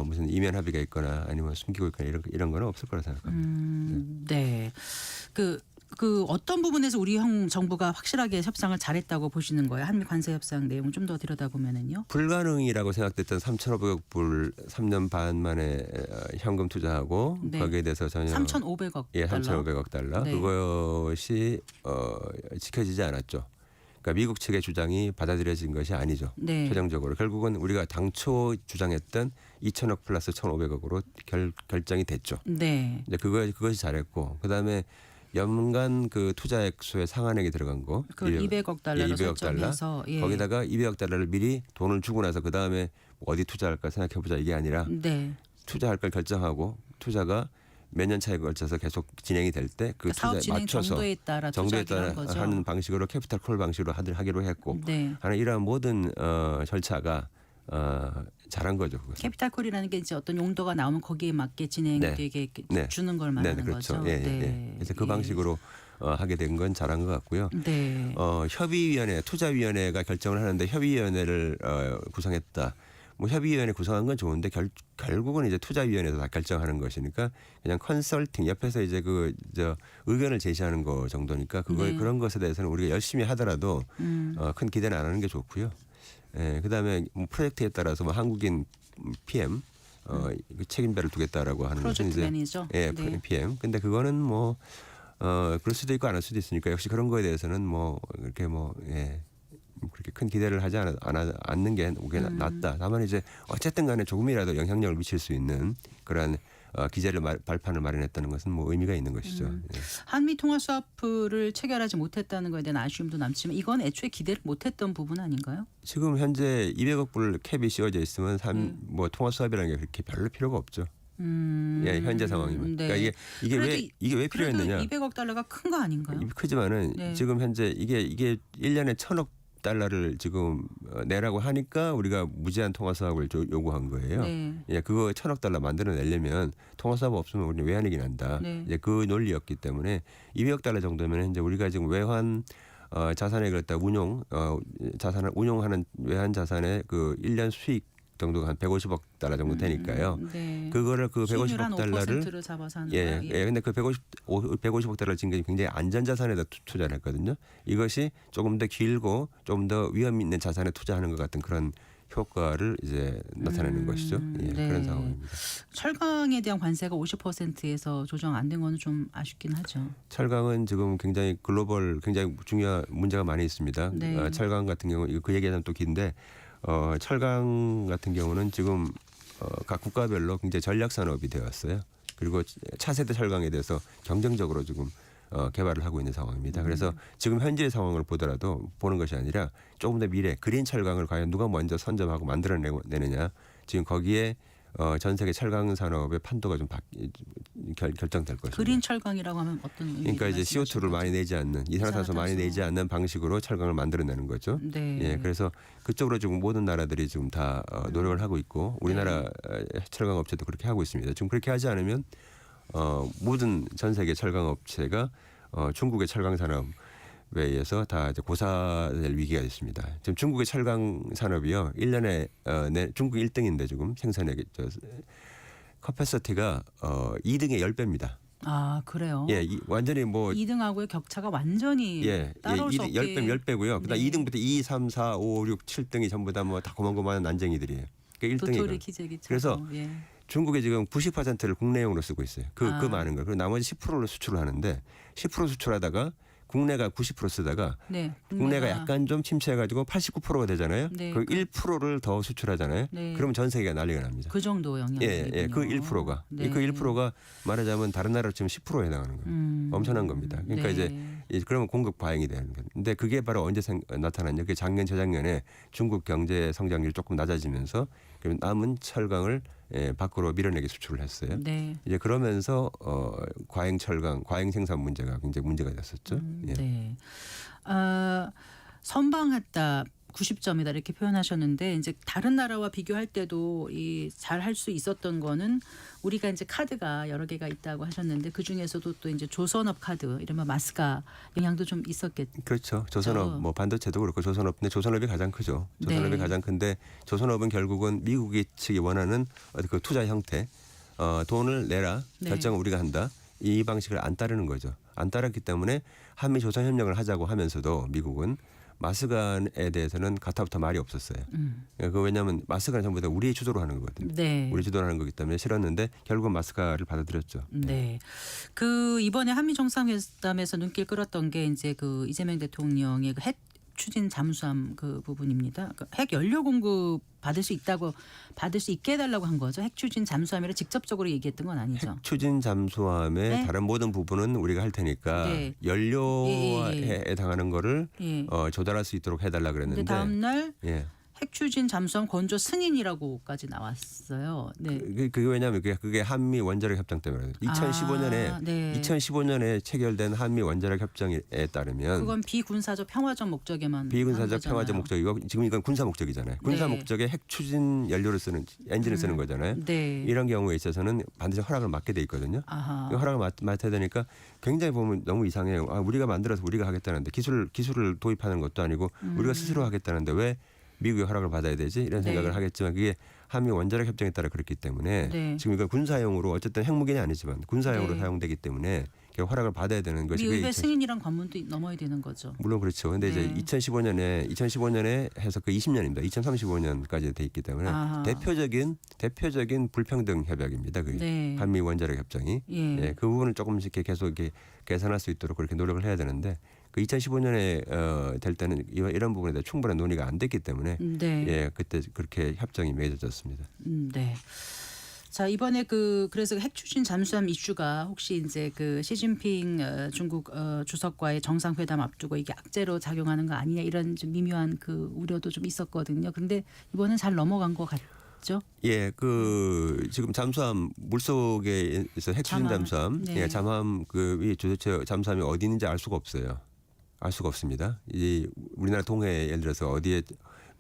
무슨 이면 합의가 있거나 아니면 숨기고 있거나 이런 거는 없을 거라 생각합니다. 그 어떤 부분에서 우리 정부가 확실하게 협상을 잘했다고 보시는 거예요? 한미 관세 협상 내용을 좀 더 들여다보면은요. 불가능이라고 생각됐던 3,500억 불 3년 반 만에 현금 투자하고 거기에 대해서 전혀 3,500억 달러. 3,500억 달러. 그것이 지켜지지 않았죠. 그러니까 미국 측의 주장이 받아들여진 것이 아니죠. 최종적으로 결국은 우리가 당초 주장했던 2,000억 플러스 1,500억으로 결정이 됐죠. 이제 그것이 잘했고 그다음에 연간 그 투자액수의 상한액이 들어간 거. 그걸 200억 달러로 200억 달러. 설정해서 예. 거기다가 200억 달러를 미리 돈을 주고 나서 그 다음에 어디 투자할까 생각해보자 이게 아니라 네. 투자할 걸 결정하고 투자가 몇 년 차에 걸쳐서 계속 진행이 될 때 그 그러니까 사업 투자에 진행 맞춰서 정도에 따라 정도에 투자를 따라 한 거죠. 하는 방식으로 캐피탈 콜 방식으로 하기로 했고 네. 하는 이러한 모든 절차가 잘한 거죠. 그것은. 캐피탈콜이라는 게 이제 어떤 용도가 나오면 거기에 맞게 진행되게 네. 주는 걸 말하는 그렇죠. 거죠. 예, 예, 예. 그래서 그 방식으로 하게 된 건 잘한 것 같고요. 네. 협의위원회, 투자위원회가 결정을 하는데 협의위원회를 구성했다. 뭐 협의위원회 구성한 건 좋은데 결국은 이제 투자위원회에서 다 결정하는 것이니까 그냥 컨설팅 옆에서 이제 의견을 제시하는 거 정도니까 네. 그런 것에 대해서는 우리가 열심히 하더라도 큰 기대는 안 하는 게 좋고요. 예, 그다음에 뭐 프로젝트에 따라서 뭐 한국인 PM 그 책임자를 두겠다라고 하는 것은 프로젝트 이제 매니저. 예, 네. PM. 근데 그거는 뭐 그럴 수도 있고 안 할 수도 있으니까 역시 그런 거에 대해서는 뭐 이렇게 그렇게 큰 기대를 하지 않는 게 낫다. 다만 이제 어쨌든 간에 조금이라도 영향력을 미칠 수 있는 그러한 기재를 발판을 마련했다는 것은 뭐 의미가 있는 것이죠. 예. 한미 통화 스와프를 체결하지 못했다는 거에 대한 아쉬움도 남지만 이건 애초에 기대를 못했던 부분 아닌가요? 지금 현재 200억 불 캡이 씌워져 있으면 뭐 통화 수합이라는 게 그렇게 별로 필요가 없죠. 예, 현재 상황이면. 네. 그러니까 이게 왜 필요했느냐? 200억 달러가 큰 거 아닌가요? 크지만은 네. 지금 현재 이게 1년에 1,000억 달러를 지금 내라고 하니까 우리가 무제한 통화 사업을 요구한 거예요. 네. 예, 그거 1,000억 달러 만들어내려면 통화 사업 없으면 우리는 외환위기 난다. 네. 이제 그 논리였기 때문에 200억 달러 정도면 이제 우리가 지금 외환 자산에 갖다 자산을 운용하는 외환 자산의 그 1년 수익 정도가 한 150억 달러 정도 되니까요. 네. 그거를 그 수익률 한 150억 달러를 5%를 잡아서 하는 예, 거예요. 예. 근데 그 150억 달러 지금 굉장히 안전자산에다 투자를 했거든요. 이것이 조금 더 길고 좀 더 위험 있는 자산에 투자하는 것 같은 그런 효과를 이제 나타내는 것이죠. 예, 네. 그런 상황입니다. 철강에 대한 관세가 50%에서 조정 안 된 거는 좀 아쉽긴 하죠. 철강은 지금 굉장히 굉장히 중요한 문제가 많이 있습니다. 네. 철강 같은 경우 이거 그 얘기하면 또 긴데 철강 같은 경우는 지금 각 국가별로 굉장히 전략 산업이 되었어요. 그리고 차세대 철강에 대해서 경쟁적으로 지금 개발을 하고 있는 상황입니다. 그래서 지금 현재의 상황을 보는 것이 아니라 조금 더 미래 그린 철강을 과연 누가 먼저 선점하고 만들어내느냐. 지금 거기에 전 세계 철강 산업의 판도가 좀 결정될 것입니다. 그린 철강이라고 하면 어떤 의미? 그러니까 이제 CO2를 많이 내지 않는 이산화탄소 많이 내지 않는 방식으로 철강을 만들어내는 거죠. 네. 예, 그래서 그쪽으로 지금 모든 나라들이 지금 다 노력을 하고 있고 우리나라 철강 업체도 그렇게 하고 있습니다. 지금 그렇게 하지 않으면 모든 전 세계 철강 업체가 중국의 철강 산업에 의해서 다 이제 고사될 위기가 있습니다. 지금 중국의 철강 산업이요, 1년에 중국 1등인데 지금 생산액 커패서티가 2등의 10배입니다. 아 그래요? 예, 완전히 뭐 2등하고의 격차가 완전히 따라올 수 없게 10배고요. 그다음 네. 2등부터 2, 3, 4, 5, 6, 7등이 전부 다 뭐 다 고만고만한 난쟁이들이에요. 그러니까 도토리 1등이에요. 기재기처럼. 그래서 예. 중국이 지금 90%를 국내용으로 쓰고 있어요. 그 많은 걸. 그리고 나머지 10%를 수출을 하는데 10% 수출하다가 국내가 90% 쓰다가 네, 국내가 약간 좀 침체해가지고 89%가 되잖아요. 네, 그 1%를 더 수출하잖아요. 네. 그러면 전 세계가 난리가 납니다. 그 정도 영향이 예, 그 1%가 네. 그 1%가 말하자면 다른 나라 지금 10%에 해당하는 거예요. 엄청난 겁니다. 그러니까 네. 이제 그러면 공급 과잉이 되는 거예요. 근데 그게 바로 언제 나타났냐? 그게 작년 재작년에 중국 경제 성장률이 조금 낮아지면서 그럼 남은 철강을 밖으로 밀어내게 수출을 했어요. 네. 이제 그러면서 과잉 철강, 과잉 생산 문제가 굉장히 문제가 됐었죠. 예. 네. 선방했다. 90점이다 이렇게 표현하셨는데 이제 다른 나라와 비교할 때도 이 잘 할 수 있었던 거는 우리가 이제 카드가 여러 개가 있다고 하셨는데 그 중에서도 또 이제 조선업 카드 이러면 마스가 영향도 좀 있었겠죠. 그렇죠. 조선업 뭐 반도체도 그렇고 조선업인데 조선업이 가장 크죠. 조선업이 네. 가장 큰데 조선업은 결국은 미국이 측이 원하는 그 투자 형태 돈을 내라 네. 결정을 우리가 한다. 이 방식을 안 따르는 거죠. 안 따랐기 때문에 한미 조선 협력을 하자고 하면서도 미국은 마스간에 대해서는 가타부터 말이 없었어요. 그 왜냐하면 마스간은 전부 다 우리의 주도로 하는 거거든요. 네. 우리 주도로 하는 거기 때문에 싫었는데 결국은 마스카를 받아들였죠. 네. 그 이번에 한미 정상회담에서 눈길 끌었던 게 이제 그 이재명 대통령의 그 추진 잠수함 그 부분입니다. 그러니까 핵 연료 공급 받을 수 있게 해달라고 한 거죠. 핵 추진 잠수함이라 직접적으로 얘기했던 건 아니죠. 핵 추진 잠수함의 네. 다른 모든 부분은 우리가 할 테니까 네. 연료에 해당하는 거를 예. 조달할 수 있도록 해달라 근데 그랬는데. 다음 날 예. 핵 추진 잠수함 건조 승인이라고까지 나왔어요. 네. 그게 왜냐하면 그게 한미 원자력 협정 때문에 2015년에 네. 2015년에 체결된 한미 원자력 협정에 따르면 그건 비군사적 평화적 목적에만 비군사적 하는 평화적 거잖아요. 목적이고 지금 이건 군사 목적이잖아요. 군사 네. 목적에 핵 추진 연료를 쓰는 엔진을 쓰는 거잖아요. 네. 이런 경우에 있어서는 반드시 허락을 맡게 돼 있거든요. 아하. 이 허락을 맡아야 되니까 굉장히 보면 너무 이상해요. 우리가 만들어서 우리가 하겠다는데 기술을 도입하는 것도 아니고 우리가 스스로 하겠다는데 왜 미국의 허락을 받아야 되지? 이런 네. 생각을 하겠지만 그게 한미 원자력 협정에 따라 그렇기 때문에 네. 지금 이건 군사용으로 어쨌든 핵무기는 아니지만 군사용으로 네. 사용되기 때문에 허락을 받아야 되는 것이 미의회 그게 승인이란 관문도 넘어야 되는 거죠. 물론 그렇죠. 근데 네. 이제 2015년에 해서 그 20년입니다. 2035년까지 돼 있기 때문에 아하. 대표적인 불평등 협약입니다. 그 네. 한미 원자력 협정이. 예. 예, 그 부분을 조금씩 계속 이렇게 개선할 수 있도록 그렇게 노력을 해야 되는데 그 2015년에 될 때는 이런 부분에 대해 충분한 논의가 안 됐기 때문에 네. 예, 그때 그렇게 협정이 맺어졌습니다. 네. 자 이번에 그래서 핵 추진 잠수함 이슈가 혹시 이제 그 시진핑 중국 주석과의 정상회담 앞두고 이게 악재로 작용하는 거 아니냐 이런 좀 미묘한 그 우려도 좀 있었거든요. 그런데 이번엔 잘 넘어간 것 같죠? 예, 지금 잠수함 물속에 있어 핵 추진 잠수함, 네. 예, 잠수함 도대체 잠수함이 어디 있는지 알 수가 없어요. 알 수가 없습니다. 이 우리나라 동해에 예를 들어서 어디에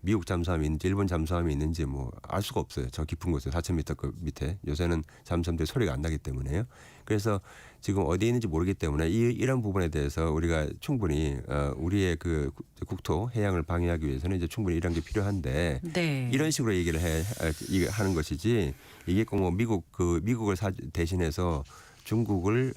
미국 잠수함이 있는지 일본 잠수함이 있는지 뭐 알 수가 없어요. 저 깊은 곳에 4,000m 그 밑에 요새는 잠수함들이 소리가 안 나기 때문에요. 그래서 지금 어디에 있는지 모르기 때문에 이런 부분에 대해서 우리가 충분히 우리의 그 국토 해양을 방해하기 위해서는 이제 충분히 이런 게 필요한데 네. 이런 식으로 얘기를 하는 것이지 이게 꼭 뭐 미국을 대신해서 중국에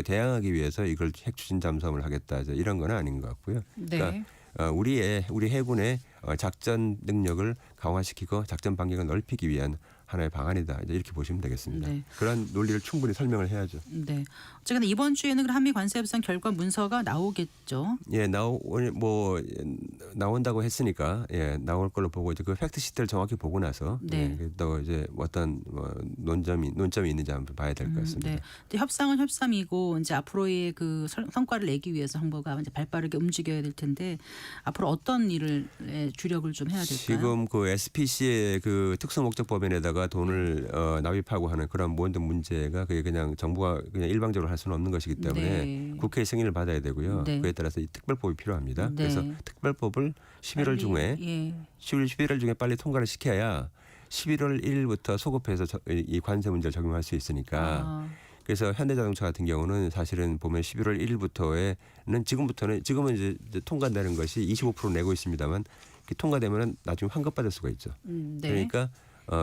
대항하기 위해서 이걸 핵 추진 잠수함을 하겠다 이런 건 아닌 것 같고요. 네. 그러니까 우리 해군의 작전 능력을 강화시키고 작전 반경을 넓히기 위한 하나의 방안이다. 이제 이렇게 보시면 되겠습니다. 네. 그런 논리를 충분히 설명을 해야죠. 네. 어쨌든 이번 주에는 그 한미 관세 협상 결과 문서가 나오겠죠. 예, 나온다고 했으니까 예, 나올 걸로 보고 이제 그 팩트 시트를 정확히 보고 나서 네. 예, 또 이제 어떤 논점이 있는지 한번 봐야 될 것 같습니다. 네. 근데 협상은 협상이고 이제 앞으로의 그 성과를 내기 위해서 정부가 이제 발빠르게 움직여야 될 텐데 앞으로 어떤 일을 주력을 좀 해야 될까요? 지금 그 SPC의 그 특수 목적 법인에다가 돈을 납입하고 하는 그런 모든 문제가 그게 그냥 정부가 그냥 일방적으로 할 수는 없는 것이기 때문에 네. 국회의 승인을 받아야 되고요. 네. 그에 따라서 이 특별법이 필요합니다. 네. 그래서 특별법을 11월 중에 예. 11월 중에 빨리 통과를 시켜야 11월 1일부터 소급해서 이 관세 문제를 적용할 수 있으니까 그래서 현대자동차 같은 경우는 사실은 보면 11월 1일부터에는 지금은 이제 통과되는 것이 25% 내고 있습니다만 통과되면은 나중에 환급받을 수가 있죠. 네. 그러니까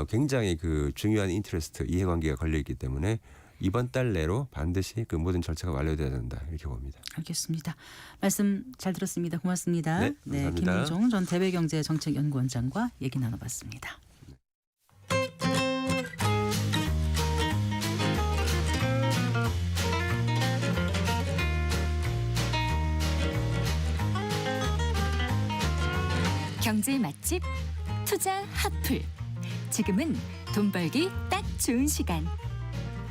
굉장히 그 중요한 인터레스트 이해관계가 걸려 있기 때문에 이번 달 내로 반드시 그 모든 절차가 완료돼야 된다 이렇게 봅니다. 알겠습니다. 말씀 잘 들었습니다. 고맙습니다. 네, 감사합니다. 김은종 전 대외경제정책연구원장과 얘기 나눠봤습니다. 경제 맛집 투자 핫플. 지금은 돈 벌기 딱 좋은 시간.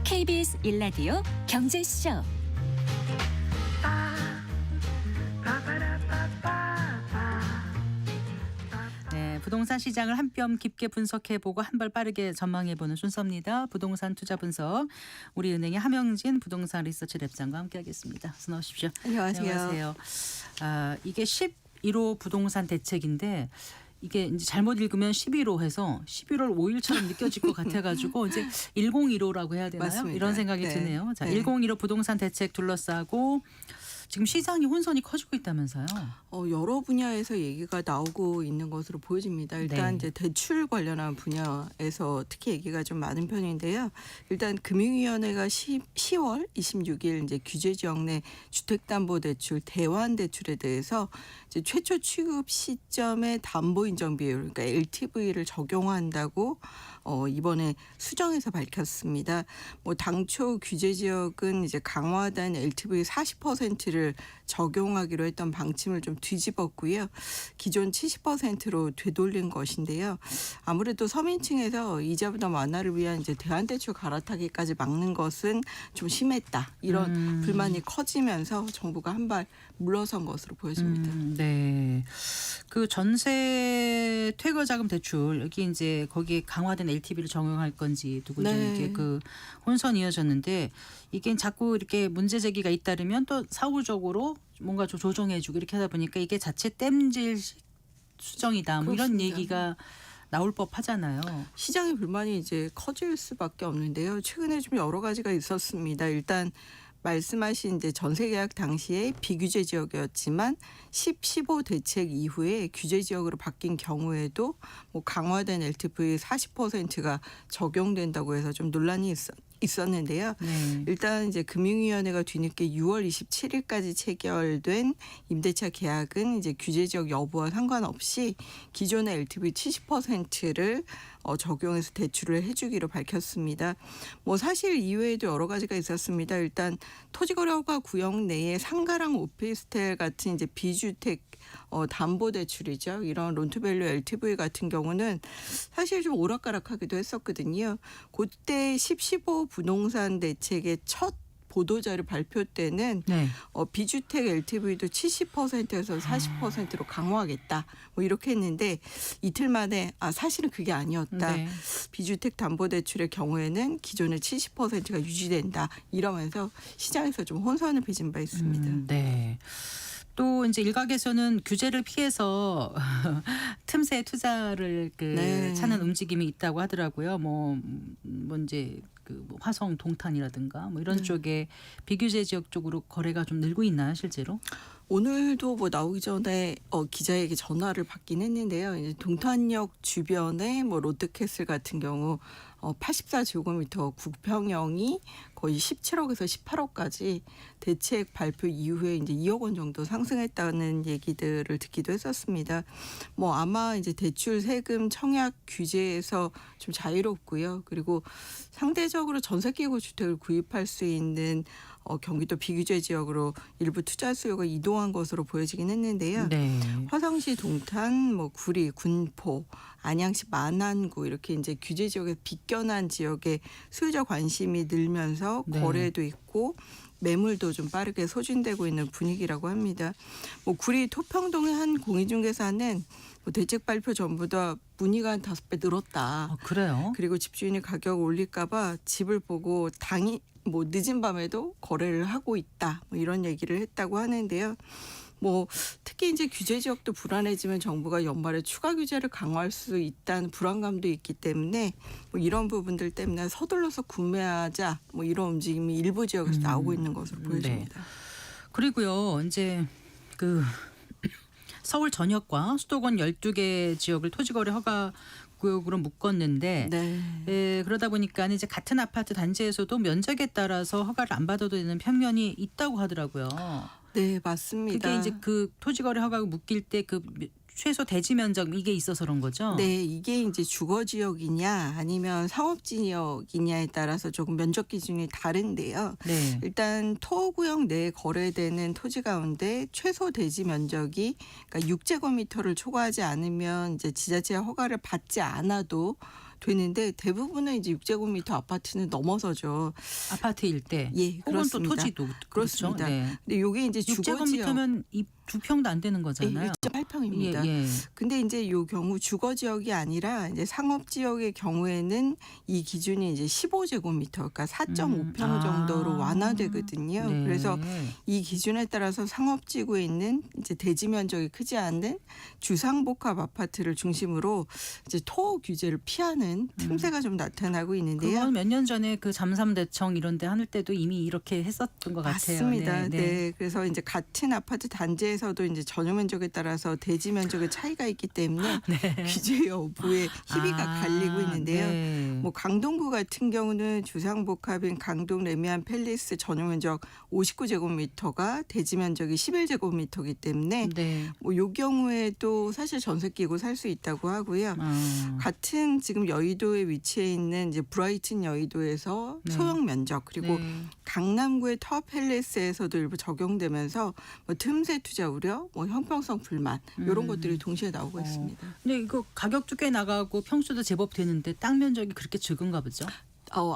KBS 1라디오 경제쇼. 네, 부동산 시장을 한 뼘 깊게 분석해보고 한 발 빠르게 전망해보는 순서입니다. 부동산 투자 분석 우리은행의 함영진 부동산 리서치 랩장과 함께하겠습니다. 어서 나오십시오. 안녕하세요. 이게 11호 부동산 대책인데 이게 이제 잘못 읽으면 11호 해서 11월 5일처럼 느껴질 것 같아가지고 이제 1015라고 해야 되나요? 맞습니다. 이런 생각이 네. 드네요. 자, 네. 1015 부동산 대책 둘러싸고 지금 시장이 혼선이 커지고 있다면서요? 여러 분야에서 얘기가 나오고 있는 것으로 보여집니다. 일단 네. 이제 대출 관련한 분야에서 특히 얘기가 좀 많은 편인데요. 일단 금융위원회가 10월 26일 이제 규제지역 내 주택담보대출 대환대출에 대해서 이제 최초 취급 시점의 담보인정 비율, 그러니까 LTV를 적용한다고 이번에 수정해서 밝혔습니다. 뭐 당초 규제 지역은 이제 강화된 LTV 40%를 적용하기로 했던 방침을 좀 뒤집었고요. 기존 70%로 되돌린 것인데요. 아무래도 서민층에서 이자 부담 완화를 위한 이제 대환대출 갈아타기까지 막는 것은 좀 심했다. 이런 불만이 커지면서 정부가 한 발 물러선 것으로 보여집니다. 네. 그 전세 퇴거자금 대출 여기 이제 거기에 강화된 LTV를 적용할 건지 누구 네. 이게 그 혼선이 이어졌는데 이게 자꾸 이렇게 문제 제기가 잇따르면 또 사후적으로 뭔가 좀 조정해주고 이렇게 하다 보니까 이게 자체 땜질 수정이다. 뭐 이런 그렇습니다. 얘기가 나올 법하잖아요. 시장의 불만이 이제 커질 수밖에 없는데요. 최근에 좀 여러 가지가 있었습니다. 일단 말씀하신 이제 전세 계약 당시에 비규제 지역이었지만 15 대책 이후에 규제 지역으로 바뀐 경우에도 뭐 강화된 LTV 40%가 적용된다고 해서 좀 논란이 있었는데요. 네. 일단 이제 금융위원회가 뒤늦게 6월 27일까지 체결된 임대차 계약은 이제 규제 지역 여부와 상관없이 기존의 LTV 70%를 적용해서 대출을 해주기로 밝혔습니다. 뭐 사실 이외에도 여러 가지가 있었습니다. 일단 토지거래허가 구역 내에 상가랑 오피스텔 같은 이제 비주택 담보대출이죠. 이런 론투밸류 LTV 같은 경우는 사실 좀 오락가락하기도 했었거든요. 그때 15 부동산 대책의 첫 보도자료 발표 때는 네. 비주택 LTV도 70%에서 40%로 강화하겠다. 뭐 이렇게 했는데 이틀 만에 사실은 그게 아니었다. 네. 비주택 담보대출의 경우에는 기존의 70%가 유지된다. 이러면서 시장에서 좀 혼선을 빚은 바 있습니다. 네. 또 이제 일각에서는 규제를 피해서 틈새 투자를 네. 찾는 움직임이 있다고 하더라고요. 뭐 이제 뭐 화성 동탄이라든가 뭐 이런 쪽에 비규제 지역 쪽으로 거래가 좀 늘고 있나요, 실제로? 오늘도 뭐 나오기 전에 기자에게 전화를 받긴 했는데요. 이제 동탄역 주변에 뭐 롯데캐슬 같은 경우 84제곱미터 국평형이 거의 17억에서 18억까지 대책 발표 이후에 이제 2억 원 정도 상승했다는 얘기들을 듣기도 했었습니다. 뭐 아마 이제 대출 세금 청약 규제에서 좀 자유롭고요. 그리고 상대적으로 전세기구 주택을 구입할 수 있는 경기도 비규제 지역으로 일부 투자 수요가 이동한 것으로 보여지긴 했는데요. 네. 화성시 동탄, 뭐 구리, 군포, 안양시 만안구 이렇게 이제 규제 지역에 빗겨난 지역에 수요자 관심이 늘면서 네. 거래도 있고 매물도 좀 빠르게 소진되고 있는 분위기라고 합니다. 뭐 구리 토평동의 한 공인중개사는 뭐 대책 발표 전보다 문의가 한 5배 늘었다. 그래요? 그리고 집주인이 가격을 올릴까봐 집을 보고 뭐 늦은 밤에도 거래를 하고 있다. 뭐 이런 얘기를 했다고 하는데요. 뭐 특히 이제 규제 지역도 불안해지면 정부가 연말에 추가 규제를 강화할 수 있다는 불안감도 있기 때문에 뭐 이런 부분들 때문에 서둘러서 구매하자 뭐 이런 움직임이 일부 지역에서 나오고 있는 것으로 보여집니다. 네. 그리고요, 이제 서울 전역과 수도권 12개 지역을 토지거래 허가 구역으로 묶었는데 네. 그러다 보니까 이제 같은 아파트 단지에서도 면적에 따라서 허가를 안 받아도 되는 편견이 있다고 하더라고요. 네, 맞습니다. 그게 이제 그 토지거래 허가가 묶일 때 그 최소 대지 면적 이게 있어서 그런 거죠. 네, 이게 이제 주거 지역이냐 아니면 상업 지역이냐에 따라서 조금 면적 기준이 다른데요. 네. 일단 토구역 내에 거래되는 토지 가운데 최소 대지 면적이 그러니까 6제곱미터를 초과하지 않으면 이제 지자체 허가를 받지 않아도 되는데 대부분은 이제 6제곱미터 아파트는 넘어서죠. 아파트일 때. 예, 혹은 또 그렇습니다. 토지도 그렇습니다. 그렇죠. 네. 근데 이게 이제 주거 지역 6제곱미터면 2평도 안 되는 거잖아요. 6.8평입니다. 예, 예. 근데 이제 요 경우 주거 지역이 아니라 이제 상업 지역의 경우에는 이 기준이 이제 15제곱미터, 그러니까 4.5평 정도로 완화되거든요. 네. 그래서 이 기준에 따라서 상업 지구에 있는 이제 대지 면적이 크지 않은 주상복합 아파트를 중심으로 이제 토 규제를 피하는 틈새가 좀 나타나고 있는데요. 그건 몇 년 전에 그 잠삼대청 이런 데 하늘 때도 이미 이렇게 했었던 것 같아요. 맞습니다. 네. 그래서 이제 같은 아파트 단지에서 내에서도 이제 전용 면적에 따라서 대지 면적의 차이가 있기 때문에 규제 여부에 희비가 갈리고 있는데요. 네. 뭐 강동구 같은 경우는 주상복합인 강동 레미안 팰리스 전용 면적 59제곱미터가 대지 면적이 11제곱미터이기 때문에 네. 뭐 요 경우에도 사실 전세 끼고 살 수 있다고 하고요. 같은 지금 여의도에 위치해 있는 이제 브라이튼 여의도에서 네. 소형 면적 그리고 네. 강남구의 터 팰리스에서도 일부 적용되면서 뭐 틈새 투자 우려, 뭐 형평성 불만 이런 것들이 동시에 나오고 있습니다. 근데 이거 가격도 꽤 나가고 평수도 제법 되는데 땅 면적이 그렇게 적은가 보죠?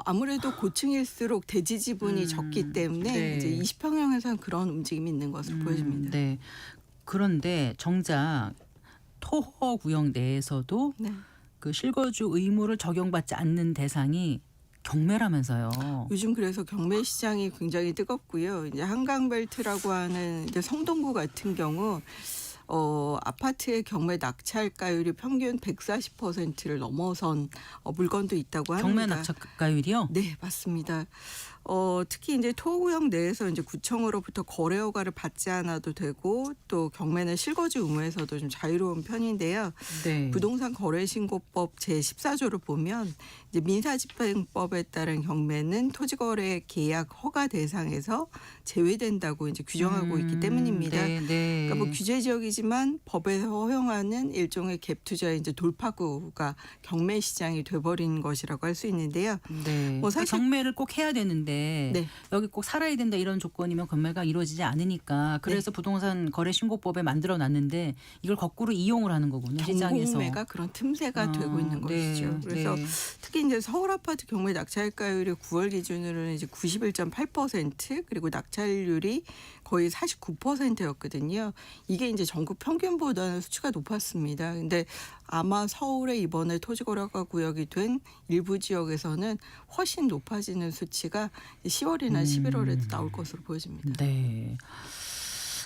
아무래도 고층일수록 대지 지분이 적기 때문에 네. 이제 20평형에서는 그런 움직임이 있는 것으로 보여집니다. 네. 그런데 정작 토호 구역 내에서도 네. 그 실거주 의무를 적용받지 않는 대상이 경매라면서요. 요즘 그래서 경매 시장이 굉장히 뜨겁고요. 이제 한강벨트라고 하는 이제 성동구 같은 경우 아파트의 경매 낙찰가율이 평균 140%를 넘어선 물건도 있다고 합니다. 경매 낙찰가율이요? 네, 맞습니다. 특히 이제 토구역 내에서 이제 구청으로부터 거래 허가를 받지 않아도 되고 또 경매는 실거주 의무에서도 좀 자유로운 편인데요. 네. 부동산 거래신고법 제14조를 보면 이제 민사집행법에 따른 경매는 토지거래 계약 허가 대상에서 제외된다고 이제 규정하고 있기 때문입니다. 네, 네. 그러니까 뭐 규제 지역이지만 법에서 허용하는 일종의 갭 투자의 이제 돌파구가 경매 시장이 돼버린 것이라고 할 수 있는데요. 네. 뭐 사실- 경매를 꼭 해야 되는데 네. 여기 꼭 살아야 된다 이런 조건이면 경매가 이루어지지 않으니까 그래서 부동산 거래 신고법에 만들어 놨는데 이걸 거꾸로 이용을 하는 거군요. 시장에서. 경매가 그런 틈새가 되고 있는 네, 것이죠. 그래서 네. 특히 이제 서울 아파트 경매 낙찰가율이 9월 기준으로는 이제 91.8% 그리고 낙찰률이 거의 49%였거든요. 이게 이제 전국 평균보다는 수치가 높았습니다. 근데 아마 서울에 이번에 토지거래가 구역이 된 일부 지역에서는 훨씬 높아지는 수치가 10월이나 11월에도 나올 것으로 보여집니다. 네.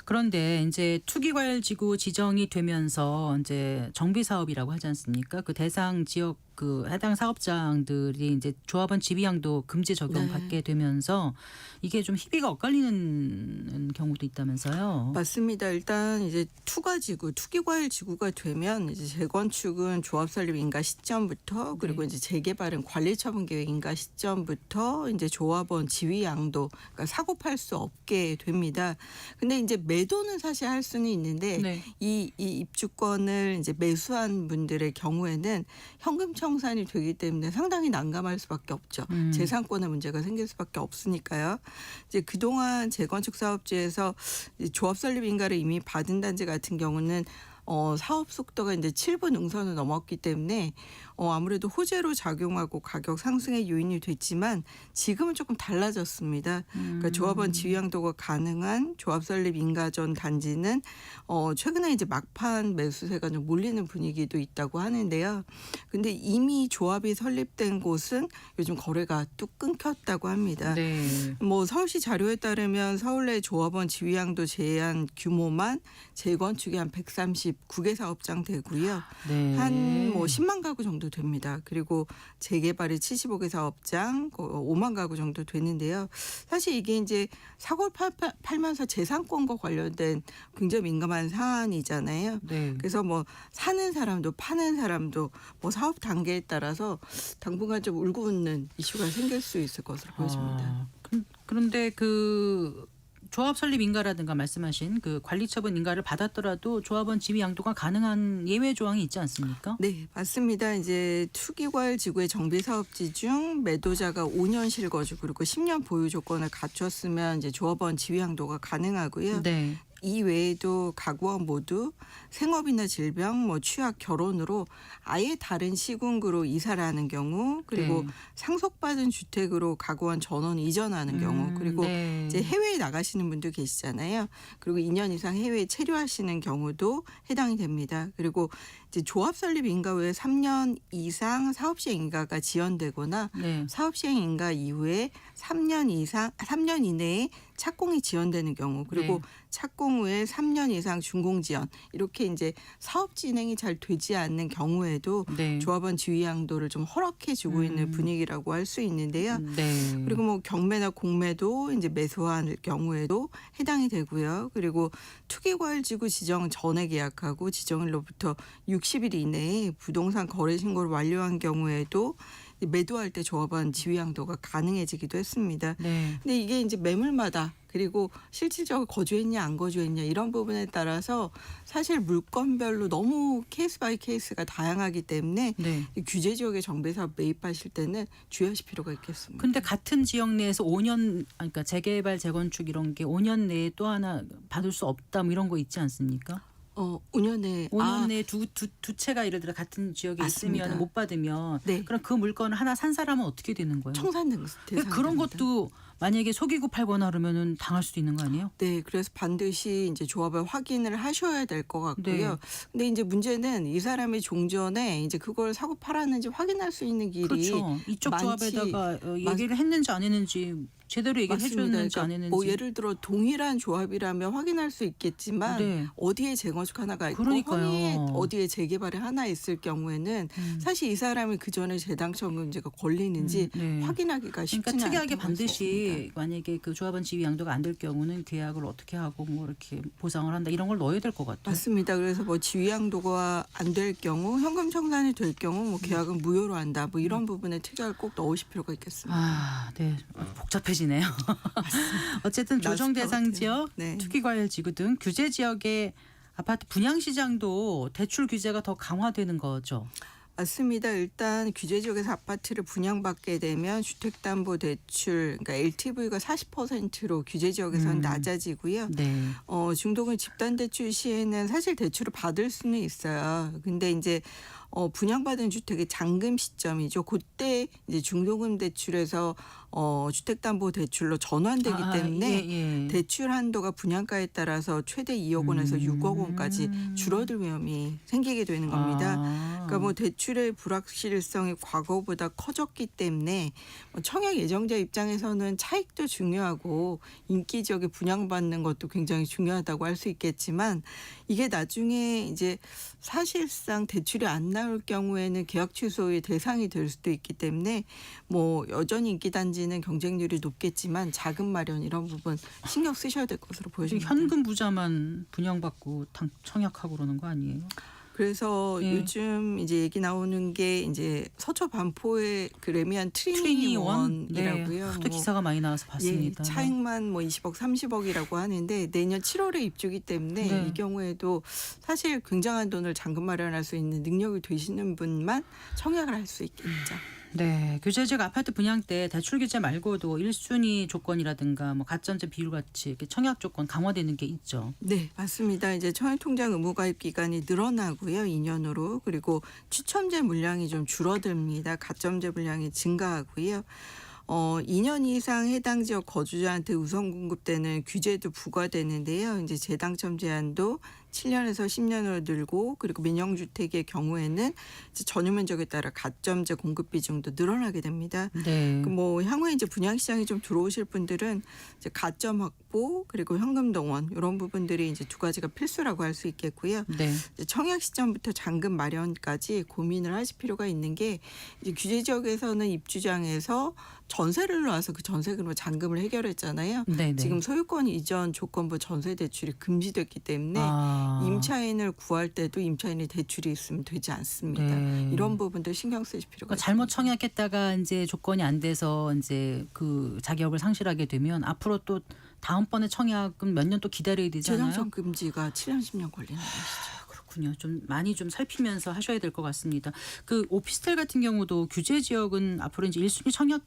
그런데 이제 투기과열지구 지정이 되면서 이제 정비 사업이라고 하지 않습니까? 그 대상 지역 그 해당 사업장들이 이제 조합원 지위양도 금지 적용받게 되면서 이게 좀 희비가 엇갈리는 경우도 있다면서요. 맞습니다. 일단 이제 투기과열 지구가 되면 이제 재건축은 조합 설립 인가 시점부터 그리고 이제 재개발은 관리 처분 계획 인가 시점부터 이제 조합원 지위 양도 그러니까 사고 팔 수 없게 됩니다. 근데 이제 매도는 사실 할 수는 있는데 네. 이 입주권을 이제 매수한 분들의 경우에는 현금 청산이 되기 때문에 상당히 난감할 수밖에 없죠. 재산권의 문제가 생길 수밖에 없으니까요. 이제 그동안 재건축 사업지에서 조합 설립 인가를 이미 받은 단지 같은 경우는 사업 속도가 이제 7분 능선을 넘었기 때문에 아무래도 호재로 작용하고 가격 상승의 요인이 됐지만 지금은 조금 달라졌습니다. 그러니까 조합원 지위양도가 가능한 조합 설립 인가전 단지는 최근에 이제 막판 매수세가 좀 몰리는 분위기도 있다고 하는데요. 근데 이미 조합이 설립된 곳은 요즘 거래가 뚝 끊겼다고 합니다. 네. 뭐 서울시 자료에 따르면 서울 내 조합원 지위양도 제한 규모만 재건축이 한 139개 사업장 되고요. 네. 한 뭐 10만 가구 정도 됩니다. 그리고 재개발이 75개 사업장 5만 가구 정도 되는데요. 사실 이게 이제 사고를 팔면서 재산권과 관련된 굉장히 민감한 사안이잖아요. 네. 그래서 뭐 사는 사람도 파는 사람도 뭐 사업 단계에 따라서 당분간 좀 울고 웃는 이슈가 생길 수 있을 것으로 보여집니다. 그런데 그 조합 설립 인가라든가 말씀하신 그 관리 처분 인가를 받았더라도 조합원 지위 양도가 가능한 예외 조항이 있지 않습니까? 네, 맞습니다. 이제 투기과열 지구의 정비 사업지 중 매도자가 5년 실거주 그리고 10년 보유 조건을 갖췄으면 이제 조합원 지위 양도가 가능하고요. 네. 이 외에도 가구원 모두 생업이나 질병, 뭐 취약, 결혼으로 아예 다른 시군구로 이사를 하는 경우, 그리고 네. 상속받은 주택으로 가구원 전원 이전하는 경우, 그리고 네. 이제 해외에 나가시는 분들 계시잖아요. 그리고 2년 이상 해외에 체류하시는 경우도 해당이 됩니다. 그리고 이제 조합 설립 인가 후에 3년 이상 사업 시행 인가가 지연되거나 네. 사업 시행 인가 이후에 3년 이내에 착공이 지연되는 경우 그리고 네. 착공 후에 3년 이상 준공 지연 이렇게 이제 사업 진행이 잘 되지 않는 경우에도 네. 조합원 지위 양도를 좀 허락해 주고 있는 분위기라고 할 수 있는데요. 네. 그리고 뭐 경매나 공매도 이제 매수할 경우에도 해당이 되고요. 그리고 투기과열지구 지정 전에 계약하고 지정일로부터 60일 이내에 부동산 거래 신고를 완료한 경우에도 매도할 때 조합원 지위 양도가 가능해지기도 했습니다. 네. 근데 이게 이제 매물마다 그리고 실질적으로 거주했냐 안 거주했냐 이런 부분에 따라서 사실 물건별로 너무 케이스 바이 케이스가 다양하기 때문에 네. 이 규제 지역의 정비사업 매입하실 때는 주의하실 필요가 있겠습니다. 근데 같은 지역 내에서 5년 그러니까 재개발 재건축 이런 게 5년 내에 또 하나 받을 수 없다 뭐 이런 거 있지 않습니까? 5년 내에 5년 내에 두 채가 예를 들어 같은 지역에 맞습니다. 있으면 못 받으면 네. 그럼 그 물건을 하나 산 사람은 어떻게 되는 거예요? 청산 대상 그런 것도 만약에 속이고 팔거나 그러면은 당할 수도 있는 거 아니에요? 네, 그래서 반드시 이제 조합을 확인을 하셔야 될 것 같고요. 네. 근데 이제 문제는 이 사람이 종전에 이제 그걸 사고 팔았는지 확인할 수 있는 길이 그렇죠. 이쪽 많지. 조합에다가 얘기를 했는지 안 했는지 제대로 얘기를 맞습니다. 해줬는지 그러니까 안 했는지. 뭐 예를 들어 동일한 조합이라면 확인할 수 있겠지만 네. 어디에 재건축 하나가 있고 그러니까요. 허위에 어디에 재개발이 하나 있을 경우에는 사실 이 사람이 그 전에 재당첨 금지가 걸리는지 네. 확인하기가 쉽지 그러니까 않습니다. 특이하게 반드시 만약에 그 조합원 지위 양도가 안 될 경우는 계약을 어떻게 하고 뭐 이렇게 보상을 한다 이런 걸 넣어야 될 것 같아요. 맞습니다. 그래서 뭐 지위 양도가 안 될 경우 현금 청산이 될 경우 뭐 계약은 무효로 한다. 뭐 이런 부분에 특약을 꼭 넣으실 필요가 있겠습니다. 아, 네. 복잡해지네요. 어쨌든 조정 대상 지역, 네. 투기과열 지구 등 규제 지역의 아파트 분양 시장도 대출 규제가 더 강화되는 거죠. 맞습니다. 일단 규제 지역에서 아파트를 분양받게 되면 주택담보대출, 그러니까 LTV가 40%로 규제 지역에서는 낮아지고요. 네. 중도금 집단대출 시에는 사실 대출을 받을 수는 있어요. 근데 이제 분양받은 주택의 잔금 시점이죠. 그때 이제 중도금 대출에서 주택담보대출로 전환되기 때문에 예. 대출 한도가 분양가에 따라서 최대 2억 원에서 6억 원까지 줄어들 위험이 생기게 되는 겁니다. 그러니까 뭐 대출의 불확실성이 과거보다 커졌기 때문에 청약 예정자 입장에서는 차익도 중요하고 인기 지역에 분양받는 것도 굉장히 중요하다고 할 수 있겠지만 이게 나중에 이제 사실상 대출이 안 나올 경우에는 계약 취소의 대상이 될 수도 있기 때문에 뭐 여전히 인기 단지는 경쟁률이 높겠지만 자금 마련 이런 부분 신경 쓰셔야 될 것으로 지금 보여집니다. 현금 부자만 분양받고 청약하고 그러는 거 아니에요? 그래서 예. 요즘 이제 얘기 나오는 게 이제 서초 반포의 그 레미안 트리니원이라고요. 트리니원이라고요. 또 기사가 많이 나와서 봤습니다. 예, 차익만 뭐 20억, 30억이라고 하는데 내년 7월에 입주기 때문에 네. 이 경우에도 사실 굉장한 돈을 잔금 마련할 수 있는 능력이 되시는 분만 청약을 할 수 있겠죠. 네, 규제지역 아파트 분양 때 대출 규제 말고도 1순위 조건이라든가 뭐 가점제 비율 같이 이렇게 청약 조건 강화되는 게 있죠. 네, 맞습니다. 이제 청약통장 의무 가입 기간이 늘어나고요. 2년으로. 그리고 추첨제 물량이 좀 줄어듭니다. 가점제 물량이 증가하고요. 2년 이상 해당 지역 거주자한테 우선 공급되는 규제도 부과되는데요. 이제 재당첨 제한도 7년에서 10년으로 늘고 그리고 민영주택의 경우에는 이제 전유 면적에 따라 가점제 공급 비중도 늘어나게 됩니다. 네. 뭐 향후에 이제 분양 시장에 좀 들어오실 분들은 이제 가점 확보 그리고 현금 동원 이런 부분들이 이제 두 가지가 필수라고 할 수 있겠고요. 네. 이제 청약 시점부터 잔금 마련까지 고민을 하실 필요가 있는 게 이제 규제 지역에서는 입주장에서 전세를 놔서 그 전세금으로 잔금을 해결했잖아요. 네. 지금 소유권 이전 조건부 전세 대출이 금지됐기 때문에 임차인을 구할 때도 임차인이 대출이 있으면 되지 않습니다. 네. 이런 부분들 신경 쓰실 필요가 그러니까 잘못 있습니다. 청약했다가 이제 조건이 안 돼서 이제 그 자격을 상실하게 되면 앞으로 또 다음번에 청약은 몇 년 또 기다려야 되잖아요. 재당첨 금지가 7년 10년 걸리는 것이죠. 그렇군요. 좀 많이 좀 살피면서 하셔야 될 것 같습니다. 그 오피스텔 같은 경우도 규제 지역은 앞으로 이제 1순위 청약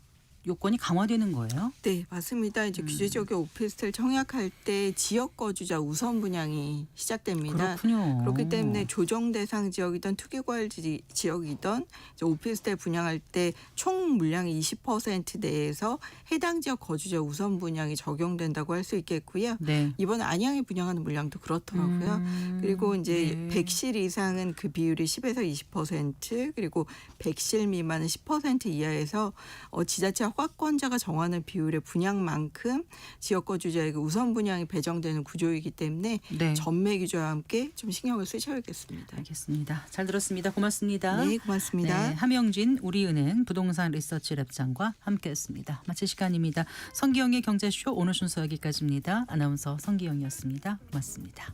요건이 강화되는 거예요? 네, 맞습니다. 이제 규제 지역의 오피스텔 청약할 때 지역 거주자 우선 분양이 시작됩니다. 그렇군요. 그렇기 때문에 조정 대상 지역이든 투기과열 지역이든 이제 오피스텔 분양할 때 총 물량의 20% 내에서 해당 지역 거주자 우선 분양이 적용된다고 할 수 있겠고요. 네. 이번 안양에 분양하는 물량도 그렇더라고요. 그리고 이제 네. 100실 이상은 그 비율이 10에서 20% 그리고 100실 미만은 10% 이하에서 지자체와 다가권자가 정하는 비율의 분양만큼 지역거주자에게 우선 분양이 배정되는 구조이기 때문에 네. 전매 기조와 함께 좀 신경을 쓰셔야겠습니다. 알겠습니다. 잘 들었습니다. 고맙습니다. 네, 고맙습니다. 네, 함영진 우리은행 부동산 리서치 랩장과 함께했습니다. 마칠 시간입니다. 성기영의 경제쇼 오늘 순서 여기까지입니다. 아나운서 성기영이었습니다. 고맙습니다.